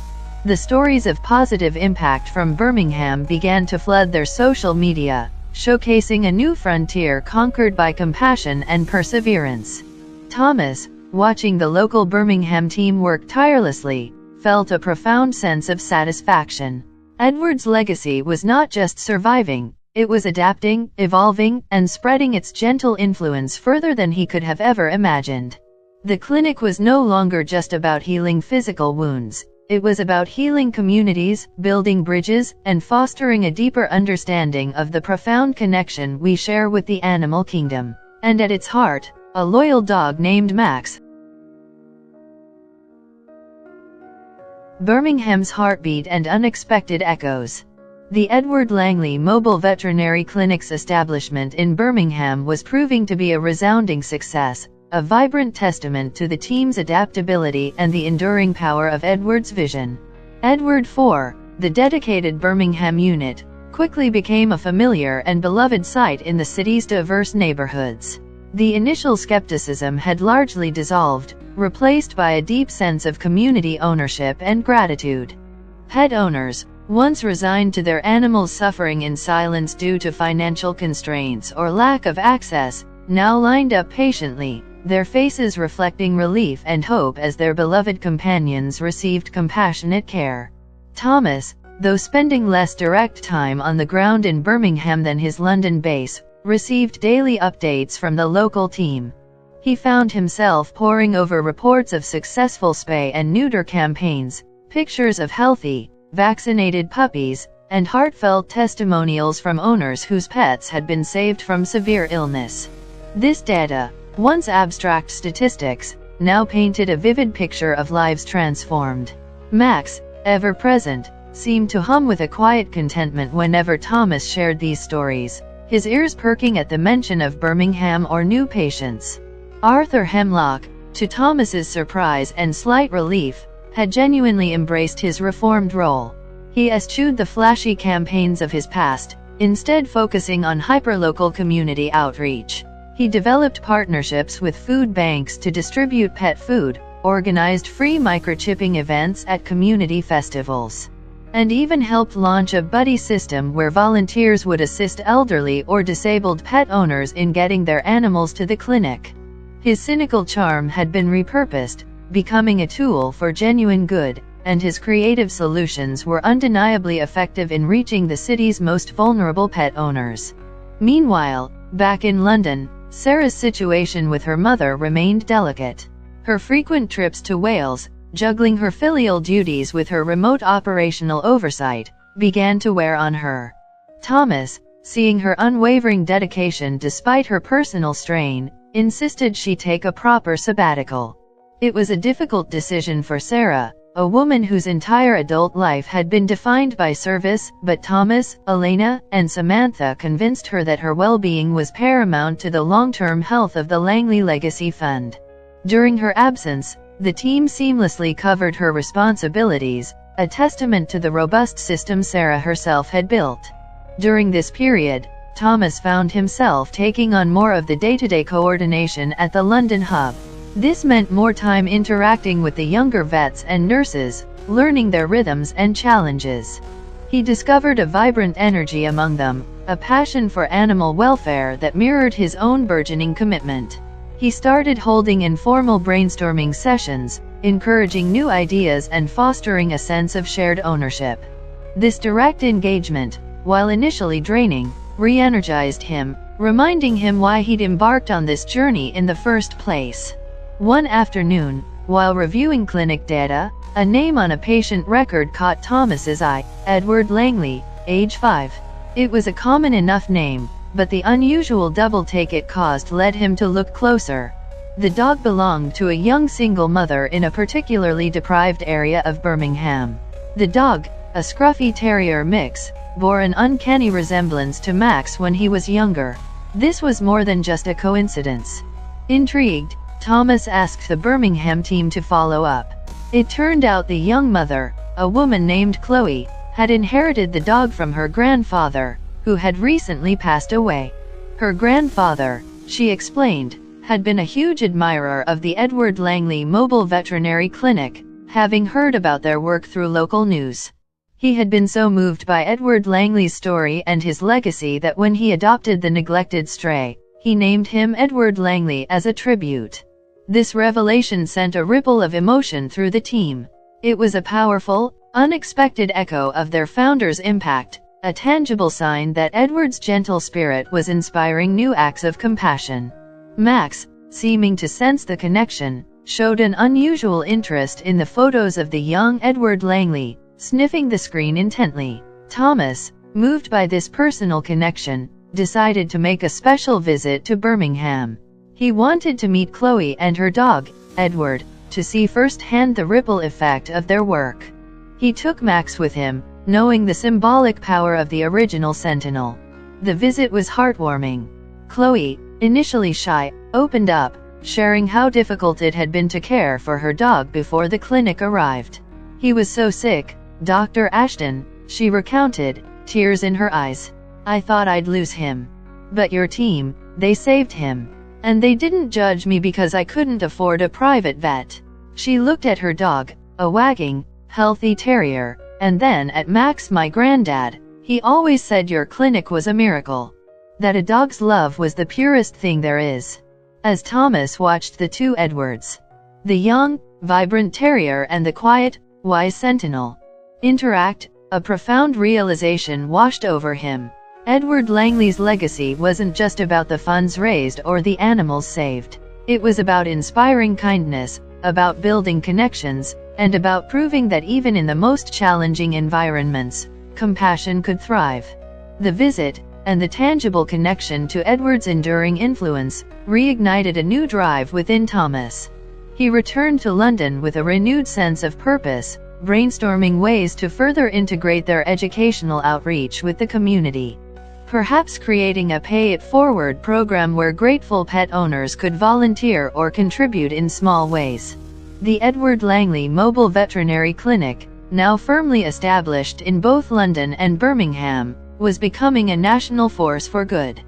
The stories of positive impact from Birmingham began to flood their social media, showcasing a new frontier conquered by compassion and perseverance. Thomas, watching the local Birmingham team work tirelessly, felt a profound sense of satisfaction. Edward's legacy was not just surviving, it was adapting, evolving, and spreading its gentle influence further than he could have ever imagined. The clinic was no longer just about healing physical wounds. It was about healing communities, building bridges, and fostering a deeper understanding of the profound connection we share with the animal kingdom. And at its heart, a loyal dog named Max. Birmingham's heartbeat and unexpected echoes. The Edward Langley Mobile Veterinary Clinic's establishment in Birmingham was proving to be a resounding success, a vibrant testament to the team's adaptability and the enduring power of Edward's vision. Edward IV, the dedicated Birmingham unit, quickly became a familiar and beloved sight in the city's diverse neighborhoods. The initial skepticism had largely dissolved, replaced by a deep sense of community ownership and gratitude. Pet owners, once resigned to their animals suffering in silence due to financial constraints or lack of access, now lined up patiently, their faces reflecting relief and hope as their beloved companions received compassionate care. Thomas, though spending less direct time on the ground in Birmingham than his London base, received daily updates from the local team. He found himself poring over reports of successful spay and neuter campaigns, pictures of healthy, vaccinated puppies, and heartfelt testimonials from owners whose pets had been saved from severe illness. This data, once abstract statistics, now painted a vivid picture of lives transformed. Max, ever present, seemed to hum with a quiet contentment whenever Thomas shared these stories, his ears perking at the mention of Birmingham or new patients. Arthur Hemlock, to Thomas's surprise and slight relief, had genuinely embraced his reformed role. He eschewed the flashy campaigns of his past, instead focusing on hyperlocal community outreach. He developed partnerships with food banks to distribute pet food, organized free microchipping events at community festivals, and even helped launch a buddy system where volunteers would assist elderly or disabled pet owners in getting their animals to the clinic. His cynical charm had been repurposed, becoming a tool for genuine good, and his creative solutions were undeniably effective in reaching the city's most vulnerable pet owners. Meanwhile, back in London, Sarah's situation with her mother remained delicate. Her frequent trips to Wales, juggling her filial duties with her remote operational oversight, began to wear on her. Thomas, seeing her unwavering dedication despite her personal strain, insisted she take a proper sabbatical. It was a difficult decision for Sarah, a woman whose entire adult life had been defined by service, but Thomas, Elena, and Samantha convinced her that her well-being was paramount to the long-term health of the Langley Legacy Fund. During her absence, the team seamlessly covered her responsibilities, a testament to the robust system Sarah herself had built. During this period, Thomas found himself taking on more of the day-to-day coordination at the London hub. This meant more time interacting with the younger vets and nurses, learning their rhythms and challenges. He discovered a vibrant energy among them, a passion for animal welfare that mirrored his own burgeoning commitment. He started holding informal brainstorming sessions, encouraging new ideas and fostering a sense of shared ownership. This direct engagement, while initially draining, re-energized him, reminding him why he'd embarked on this journey in the first place. One afternoon, while reviewing clinic data, a name on a patient record caught Thomas's eye: Edward Langley, age 5. It was a common enough name, but the unusual double take it caused led him to look closer. The dog belonged to a young single mother in a particularly deprived area of Birmingham. The dog, a scruffy terrier mix, bore an uncanny resemblance to Max when he was younger. This was more than just a coincidence. Intrigued, Thomas asked the Birmingham team to follow up. It turned out the young mother, a woman named Chloe, had inherited the dog from her grandfather, who had recently passed away. Her grandfather, she explained, had been a huge admirer of the Edward Langley Mobile Veterinary Clinic, having heard about their work through local news. He had been so moved by Edward Langley's story and his legacy that when he adopted the neglected stray, he named him Edward Langley as a tribute. This revelation sent a ripple of emotion through the team. It was a powerful, unexpected echo of their founder's impact, a tangible sign that Edward's gentle spirit was inspiring new acts of compassion. Max, seeming to sense the connection, showed an unusual interest in the photos of the young Edward Langley, sniffing the screen intently. Thomas, moved by this personal connection, decided to make a special visit to Birmingham. He wanted to meet Chloe and her dog, Edward, to see firsthand the ripple effect of their work. He took Max with him, knowing the symbolic power of the original Sentinel. The visit was heartwarming. Chloe, initially shy, opened up, sharing how difficult it had been to care for her dog before the clinic arrived. "He was so sick, Dr. Ashton," she recounted, tears in her eyes. "I thought I'd lose him. But your team, they saved him. And they didn't judge me because I couldn't afford a private vet." She looked at her dog, a wagging, healthy terrier, and then at Max, "My granddad, he always said your clinic was a miracle. That a dog's love was the purest thing there is." As Thomas watched the two Edwards, the young, vibrant terrier and the quiet, wise sentinel, interact, a profound realization washed over him. Edward Langley's legacy wasn't just about the funds raised or the animals saved. It was about inspiring kindness, about building connections, and about proving that even in the most challenging environments, compassion could thrive. The visit, and the tangible connection to Edward's enduring influence, reignited a new drive within Thomas. He returned to London with a renewed sense of purpose, brainstorming ways to further integrate their educational outreach with the community. Perhaps creating a pay-it-forward program where grateful pet owners could volunteer or contribute in small ways. The Edward Langley Mobile Veterinary Clinic, now firmly established in both London and Birmingham, was becoming a national force for good.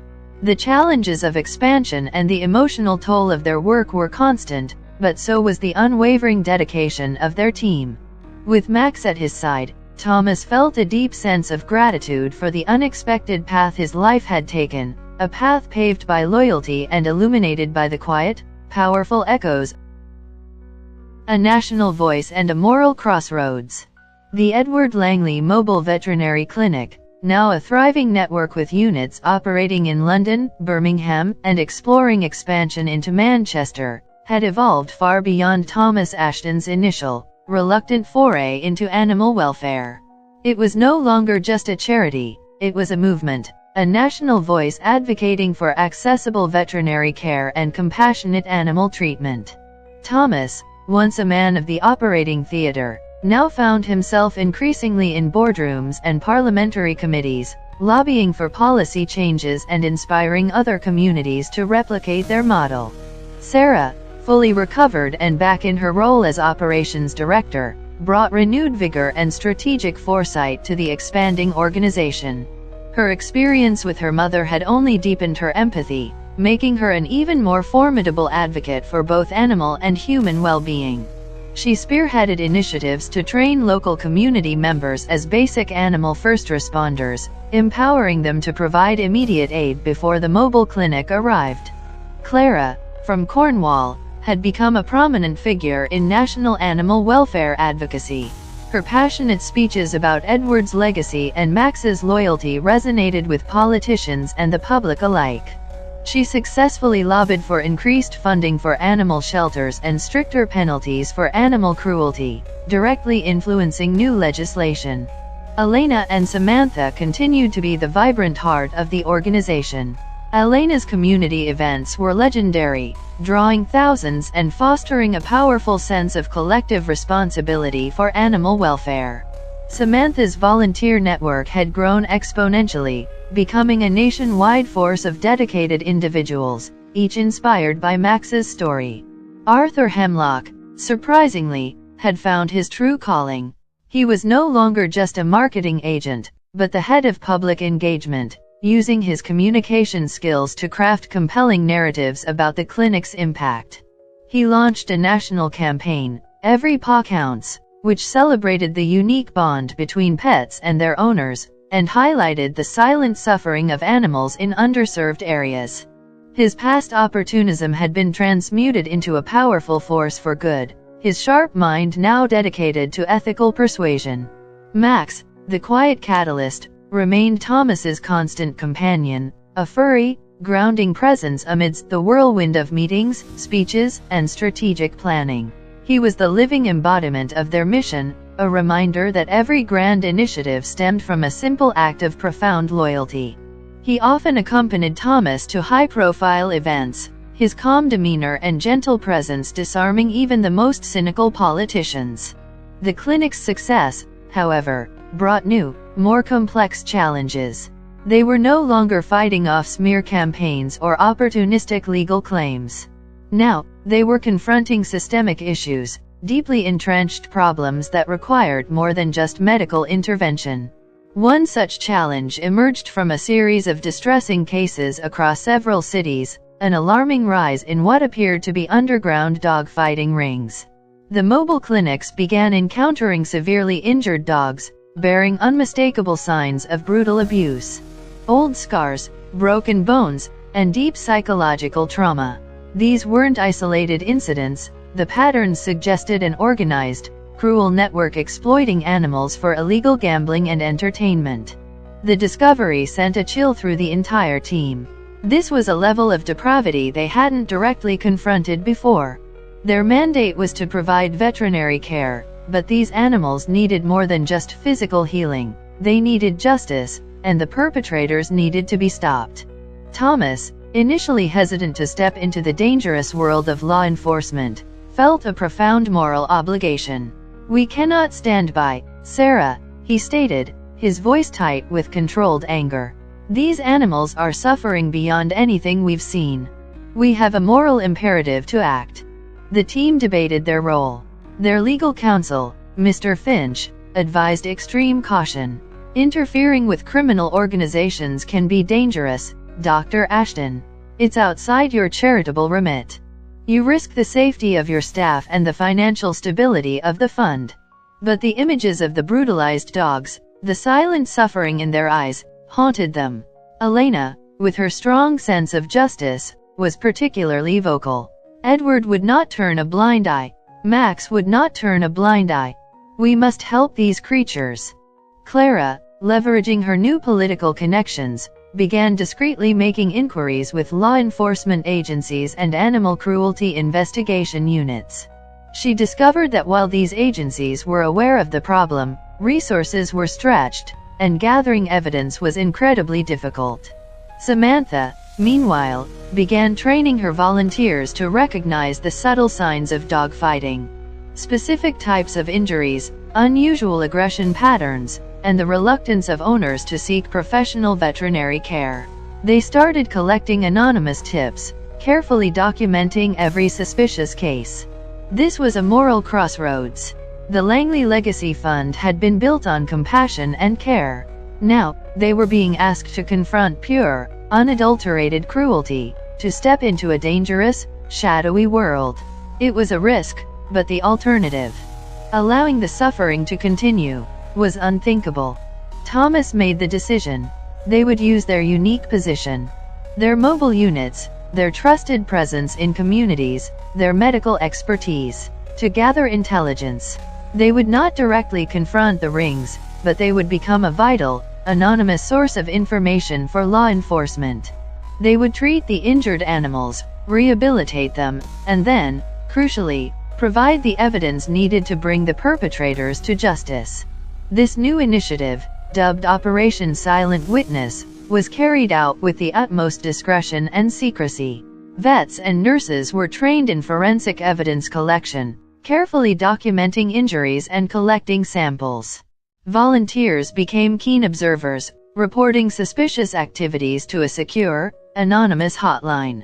The challenges of expansion and the emotional toll of their work were constant, but so was the unwavering dedication of their team. With Max at his side, Thomas felt a deep sense of gratitude for the unexpected path his life had taken, a path paved by loyalty and illuminated by the quiet, powerful echoes, a national voice and a moral crossroads. The Edward Langley Mobile Veterinary Clinic, now a thriving network with units operating in London, Birmingham, and exploring expansion into Manchester, had evolved far beyond Thomas Ashton's initial, reluctant foray into animal welfare. It was no longer just a charity, it was a movement, a national voice advocating for accessible veterinary care and compassionate animal treatment. Thomas, once a man of the operating theatre, now found himself increasingly in boardrooms and parliamentary committees, lobbying for policy changes and inspiring other communities to replicate their model. Sarah, fully recovered and back in her role as operations director, brought renewed vigor and strategic foresight to the expanding organization. Her experience with her mother had only deepened her empathy, making her an even more formidable advocate for both animal and human well-being. She spearheaded initiatives to train local community members as basic animal first responders, empowering them to provide immediate aid before the mobile clinic arrived. Clara, from Cornwall, had become a prominent figure in national animal welfare advocacy. Her passionate speeches about Edward's legacy and Max's loyalty resonated with politicians and the public alike. She successfully lobbied for increased funding for animal shelters and stricter penalties for animal cruelty, directly influencing new legislation. Elena and Samantha continued to be the vibrant heart of the organization. Elena's community events were legendary, drawing thousands and fostering a powerful sense of collective responsibility for animal welfare. Samantha's volunteer network had grown exponentially, becoming a nationwide force of dedicated individuals, each inspired by Max's story. Arthur Hemlock, surprisingly, had found his true calling. He was no longer just a marketing agent, but the head of public engagement, using his communication skills to craft compelling narratives about the clinic's impact. He launched a national campaign, Every Paw Counts, which celebrated the unique bond between pets and their owners, and highlighted the silent suffering of animals in underserved areas. His past opportunism had been transmuted into a powerful force for good, his sharp mind now dedicated to ethical persuasion. Max, the quiet catalyst, remained Thomas's constant companion, a furry, grounding presence amidst the whirlwind of meetings, speeches, and strategic planning. He was the living embodiment of their mission, a reminder that every grand initiative stemmed from a simple act of profound loyalty. He often accompanied Thomas to high-profile events, his calm demeanor and gentle presence disarming even the most cynical politicians. The clinic's success, however, brought new, more complex challenges. They were no longer fighting off smear campaigns or opportunistic legal claims. Now, they were confronting systemic issues, deeply entrenched problems that required more than just medical intervention. One such challenge emerged from a series of distressing cases across several cities, an alarming rise in what appeared to be underground dogfighting rings. The mobile clinics began encountering severely injured dogs, bearing unmistakable signs of brutal abuse. Old scars, broken bones, and deep psychological trauma. These weren't isolated incidents, the patterns suggested an organized, cruel network exploiting animals for illegal gambling and entertainment. The discovery sent a chill through the entire team. This was a level of depravity they hadn't directly confronted before. Their mandate was to provide veterinary care, but these animals needed more than just physical healing. They needed justice, and the perpetrators needed to be stopped. Thomas, initially hesitant to step into the dangerous world of law enforcement, felt a profound moral obligation. "We cannot stand by, Sarah," he stated, his voice tight with controlled anger. "These animals are suffering beyond anything we've seen. We have a moral imperative to act." The team debated their role. Their legal counsel, Mr. Finch, advised extreme caution. "Interfering with criminal organizations can be dangerous, Dr. Ashton. It's outside your charitable remit. You risk the safety of your staff and the financial stability of the fund." But the images of the brutalized dogs, the silent suffering in their eyes, haunted them. Elena, with her strong sense of justice, was particularly vocal. "Edward would not turn a blind eye. Max would not turn a blind eye. We must help these creatures." Clara, leveraging her new political connections, began discreetly making inquiries with law enforcement agencies and animal cruelty investigation units. She discovered that while these agencies were aware of the problem, resources were stretched, and gathering evidence was incredibly difficult. Samantha, meanwhile, began training her volunteers to recognize the subtle signs of dogfighting. Specific types of injuries, unusual aggression patterns, and the reluctance of owners to seek professional veterinary care. They started collecting anonymous tips, carefully documenting every suspicious case. This was a moral crossroads. The Langley Legacy Fund had been built on compassion and care. Now, they were being asked to confront pure, unadulterated cruelty, to step into a dangerous, shadowy world. It was a risk, but the alternative, allowing the suffering to continue, was unthinkable. Thomas made the decision. They would use their unique position, their mobile units, their trusted presence in communities, their medical expertise, to gather intelligence. They would not directly confront the rings, but they would become a vital, anonymous source of information for law enforcement. They would treat the injured animals, rehabilitate them, and then, crucially, provide the evidence needed to bring the perpetrators to justice. This new initiative, dubbed Operation Silent Witness, was carried out with the utmost discretion and secrecy. Vets and nurses were trained in forensic evidence collection, carefully documenting injuries and collecting samples. Volunteers became keen observers, reporting suspicious activities to a secure, anonymous hotline.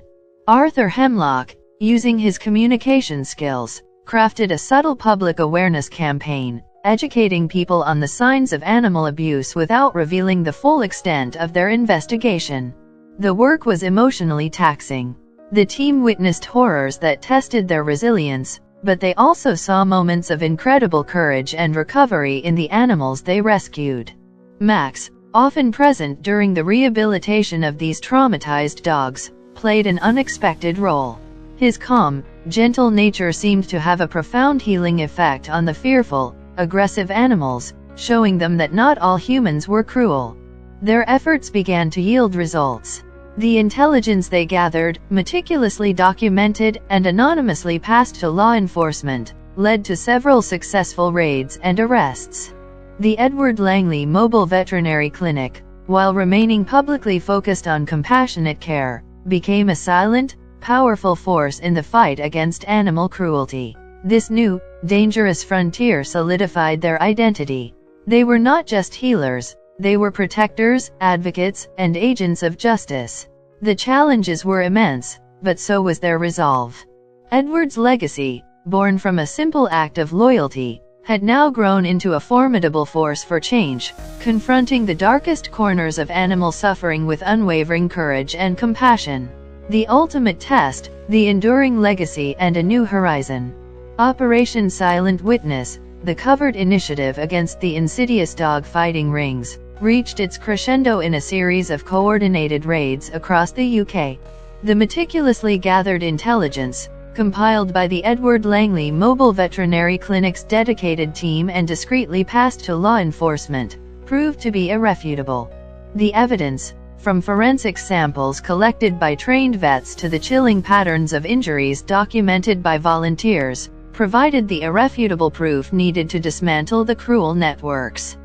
Arthur Hemlock, using his communication skills, crafted a subtle public awareness campaign, educating people on the signs of animal abuse without revealing the full extent of their investigation. The work was emotionally taxing. The team witnessed horrors that tested their resilience, but they also saw moments of incredible courage and recovery in the animals they rescued. Max, often present during the rehabilitation of these traumatized dogs, played an unexpected role. His calm, gentle nature seemed to have a profound healing effect on the fearful, aggressive animals, showing them that not all humans were cruel. Their efforts began to yield results. The intelligence they gathered, meticulously documented, and anonymously passed to law enforcement, led to several successful raids and arrests. The Edward Langley Mobile Veterinary Clinic, while remaining publicly focused on compassionate care, became a silent, powerful force in the fight against animal cruelty. This new, dangerous frontier solidified their identity. They were not just healers, they were protectors, advocates, and agents of justice. The challenges were immense, but so was their resolve. Edward's legacy, born from a simple act of loyalty, had now grown into a formidable force for change, confronting the darkest corners of animal suffering with unwavering courage and compassion. The ultimate test, the enduring legacy and a new horizon. Operation Silent Witness, the covert initiative against the insidious dog fighting rings, reached its crescendo in a series of coordinated raids across the UK. The meticulously gathered intelligence, compiled by the Edward Langley Mobile Veterinary Clinic's dedicated team and discreetly passed to law enforcement, proved to be irrefutable. The evidence, from forensic samples collected by trained vets to the chilling patterns of injuries documented by volunteers, provided the irrefutable proof needed to dismantle the cruel networks.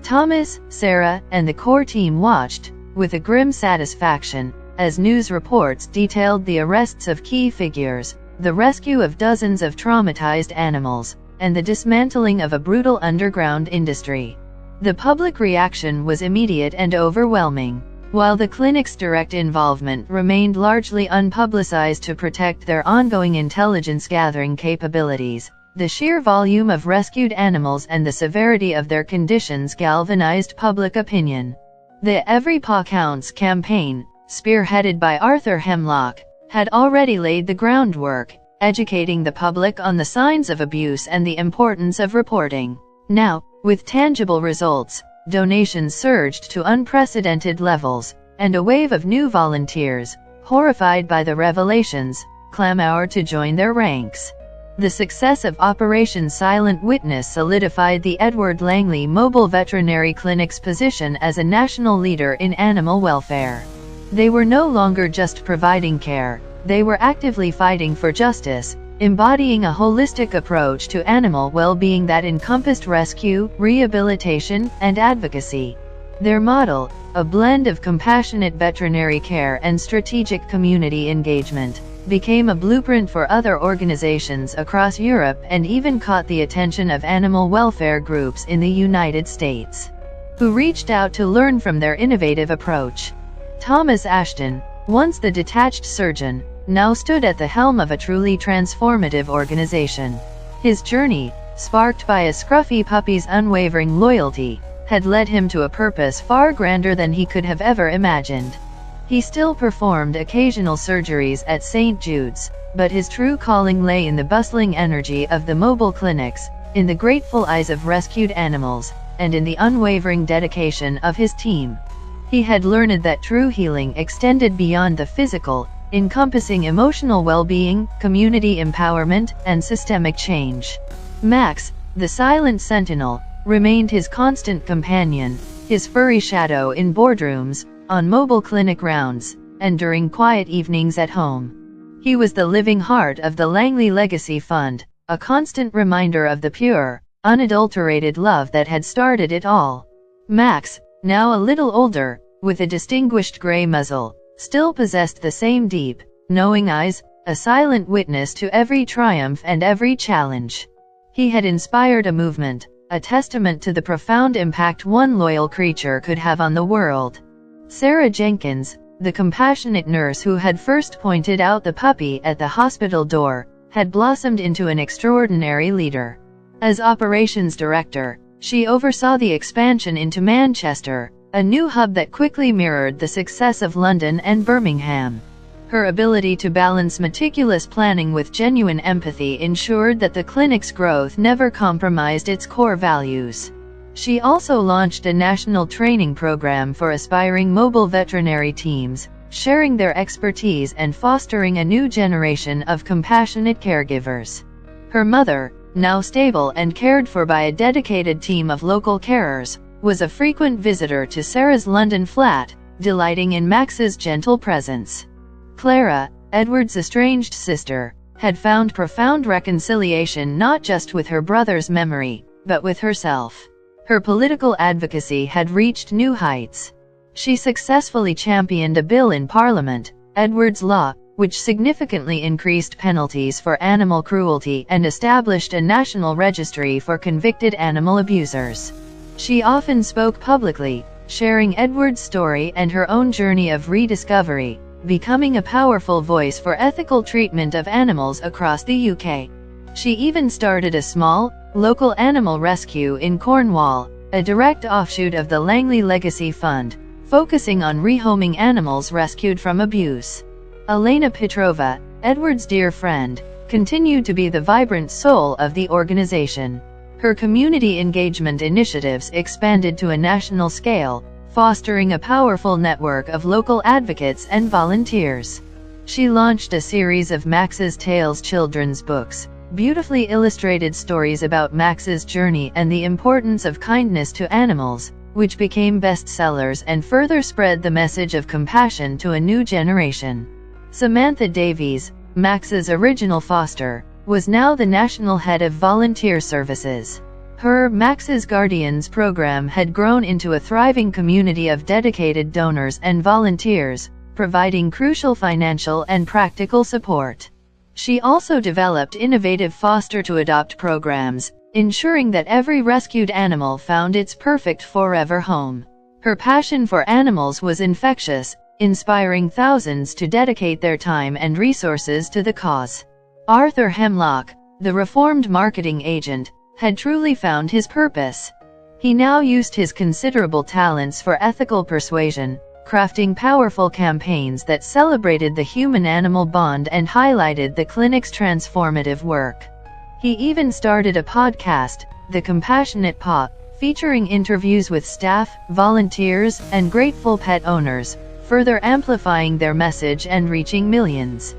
Thomas, Sarah, and the core team watched, with a grim satisfaction, as news reports detailed the arrests of key figures, the rescue of dozens of traumatized animals, and the dismantling of a brutal underground industry. The public reaction was immediate and overwhelming. While the clinic's direct involvement remained largely unpublicized to protect their ongoing intelligence-gathering capabilities, the sheer volume of rescued animals and the severity of their conditions galvanized public opinion. The Every Paw Counts campaign, spearheaded by Arthur Hemlock, had already laid the groundwork, educating the public on the signs of abuse and the importance of reporting. Now, with tangible results, donations surged to unprecedented levels, and a wave of new volunteers, horrified by the revelations, clamored to join their ranks. The success of Operation Silent Witness solidified the Edward Langley Mobile Veterinary Clinic's position as a national leader in animal welfare. They were no longer just providing care, they were actively fighting for justice, embodying a holistic approach to animal well-being that encompassed rescue, rehabilitation, and advocacy. Their model, a blend of compassionate veterinary care and strategic community engagement, became a blueprint for other organizations across Europe and even caught the attention of animal welfare groups in the United States, who reached out to learn from their innovative approach. Thomas Ashton, once the detached surgeon, now stood at the helm of a truly transformative organization. His journey, sparked by a scruffy puppy's unwavering loyalty, had led him to a purpose far grander than he could have ever imagined. He still performed occasional surgeries at St. Jude's, but his true calling lay in the bustling energy of the mobile clinics, in the grateful eyes of rescued animals, and in the unwavering dedication of his team. He had learned that true healing extended beyond the physical, encompassing emotional well-being, community empowerment, and systemic change. Max, the silent sentinel, remained his constant companion, his furry shadow in boardrooms, on mobile clinic rounds, and during quiet evenings at home. He was the living heart of the Langley Legacy Fund, a constant reminder of the pure, unadulterated love that had started it all. Max, now a little older, with a distinguished gray muzzle, still possessed the same deep, knowing eyes, a silent witness to every triumph and every challenge. He had inspired a movement, a testament to the profound impact one loyal creature could have on the world. Sarah Jenkins, the compassionate nurse who had first pointed out the puppy at the hospital door, had blossomed into an extraordinary leader. As operations director, she oversaw the expansion into Manchester, a new hub that quickly mirrored the success of London and Birmingham. Her ability to balance meticulous planning with genuine empathy ensured that the clinic's growth never compromised its core values. She also launched a national training program for aspiring mobile veterinary teams, sharing their expertise and fostering a new generation of compassionate caregivers. Her mother, now stable and cared for by a dedicated team of local carers, was a frequent visitor to Sarah's London flat, delighting in Max's gentle presence. Clara, Edward's estranged sister, had found profound reconciliation not just with her brother's memory, but with herself. Her political advocacy had reached new heights. She successfully championed a bill in Parliament, Edward's Law, which significantly increased penalties for animal cruelty and established a national registry for convicted animal abusers. She often spoke publicly, sharing Edward's story and her own journey of rediscovery, becoming a powerful voice for ethical treatment of animals across the UK. She even started a small, local animal rescue in Cornwall, a direct offshoot of the Langley Legacy Fund, focusing on rehoming animals rescued from abuse. Elena Petrova, Edward's dear friend, continued to be the vibrant soul of the organization. Her community engagement initiatives expanded to a national scale, fostering a powerful network of local advocates and volunteers. She launched a series of Max's Tales children's books, beautifully illustrated stories about Max's journey and the importance of kindness to animals, which became bestsellers and further spread the message of compassion to a new generation. Samantha Davies, Max's original foster, was now the national head of volunteer services. Her Max's Guardians program had grown into a thriving community of dedicated donors and volunteers, providing crucial financial and practical support. She also developed innovative foster-to-adopt programs, ensuring that every rescued animal found its perfect forever home. Her passion for animals was infectious, inspiring thousands to dedicate their time and resources to the cause. Arthur Hemlock, the reformed marketing agent, had truly found his purpose. He now used his considerable talents for ethical persuasion, crafting powerful campaigns that celebrated the human-animal bond and highlighted the clinic's transformative work. He even started a podcast, The Compassionate Paw, featuring interviews with staff, volunteers, and grateful pet owners, further amplifying their message and reaching millions.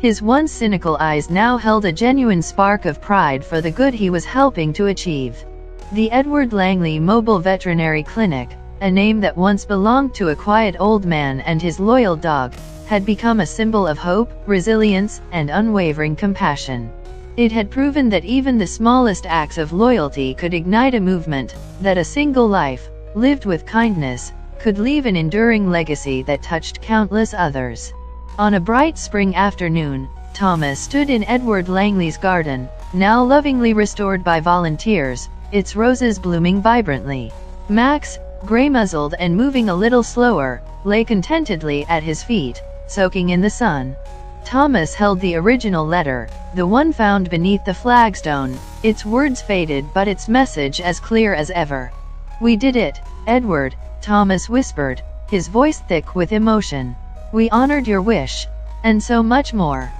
His once cynical eyes now held a genuine spark of pride for the good he was helping to achieve. The Edward Langley Mobile Veterinary Clinic, a name that once belonged to a quiet old man and his loyal dog, had become a symbol of hope, resilience, and unwavering compassion. It had proven that even the smallest acts of loyalty could ignite a movement, that a single life, lived with kindness, could leave an enduring legacy that touched countless others. On a bright spring afternoon, Thomas stood in Edward Langley's garden, now lovingly restored by volunteers, its roses blooming vibrantly. Max, gray-muzzled and moving a little slower, lay contentedly at his feet, soaking in the sun. Thomas held the original letter, the one found beneath the flagstone, its words faded but its message as clear as ever. "We did it, Edward," Thomas whispered, his voice thick with emotion. "We honored your wish. And so much more."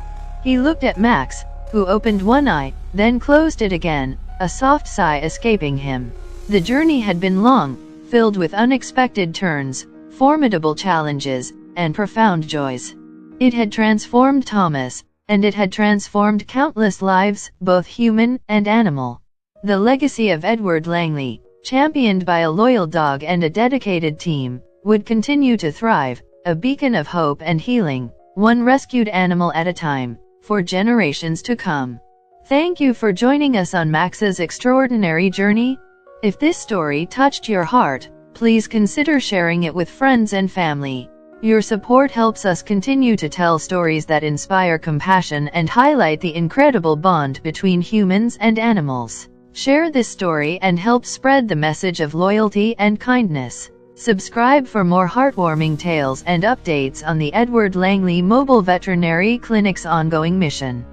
He looked at Max, who opened one eye, then closed it again, a soft sigh escaping him. The journey had been long, filled with unexpected turns, formidable challenges, and profound joys. It had transformed Thomas, and it had transformed countless lives, both human and animal. The legacy of Edward Langley, championed by a loyal dog and a dedicated team, would continue to thrive, a beacon of hope and healing, one rescued animal at a time, for generations to come. Thank you for joining us on Max's extraordinary journey. If this story touched your heart, please consider sharing it with friends and family. Your support helps us continue to tell stories that inspire compassion and highlight the incredible bond between humans and animals. Share this story and help spread the message of loyalty and kindness. Subscribe for more heartwarming tales and updates on the Edward Langley Mobile Veterinary Clinic's ongoing mission.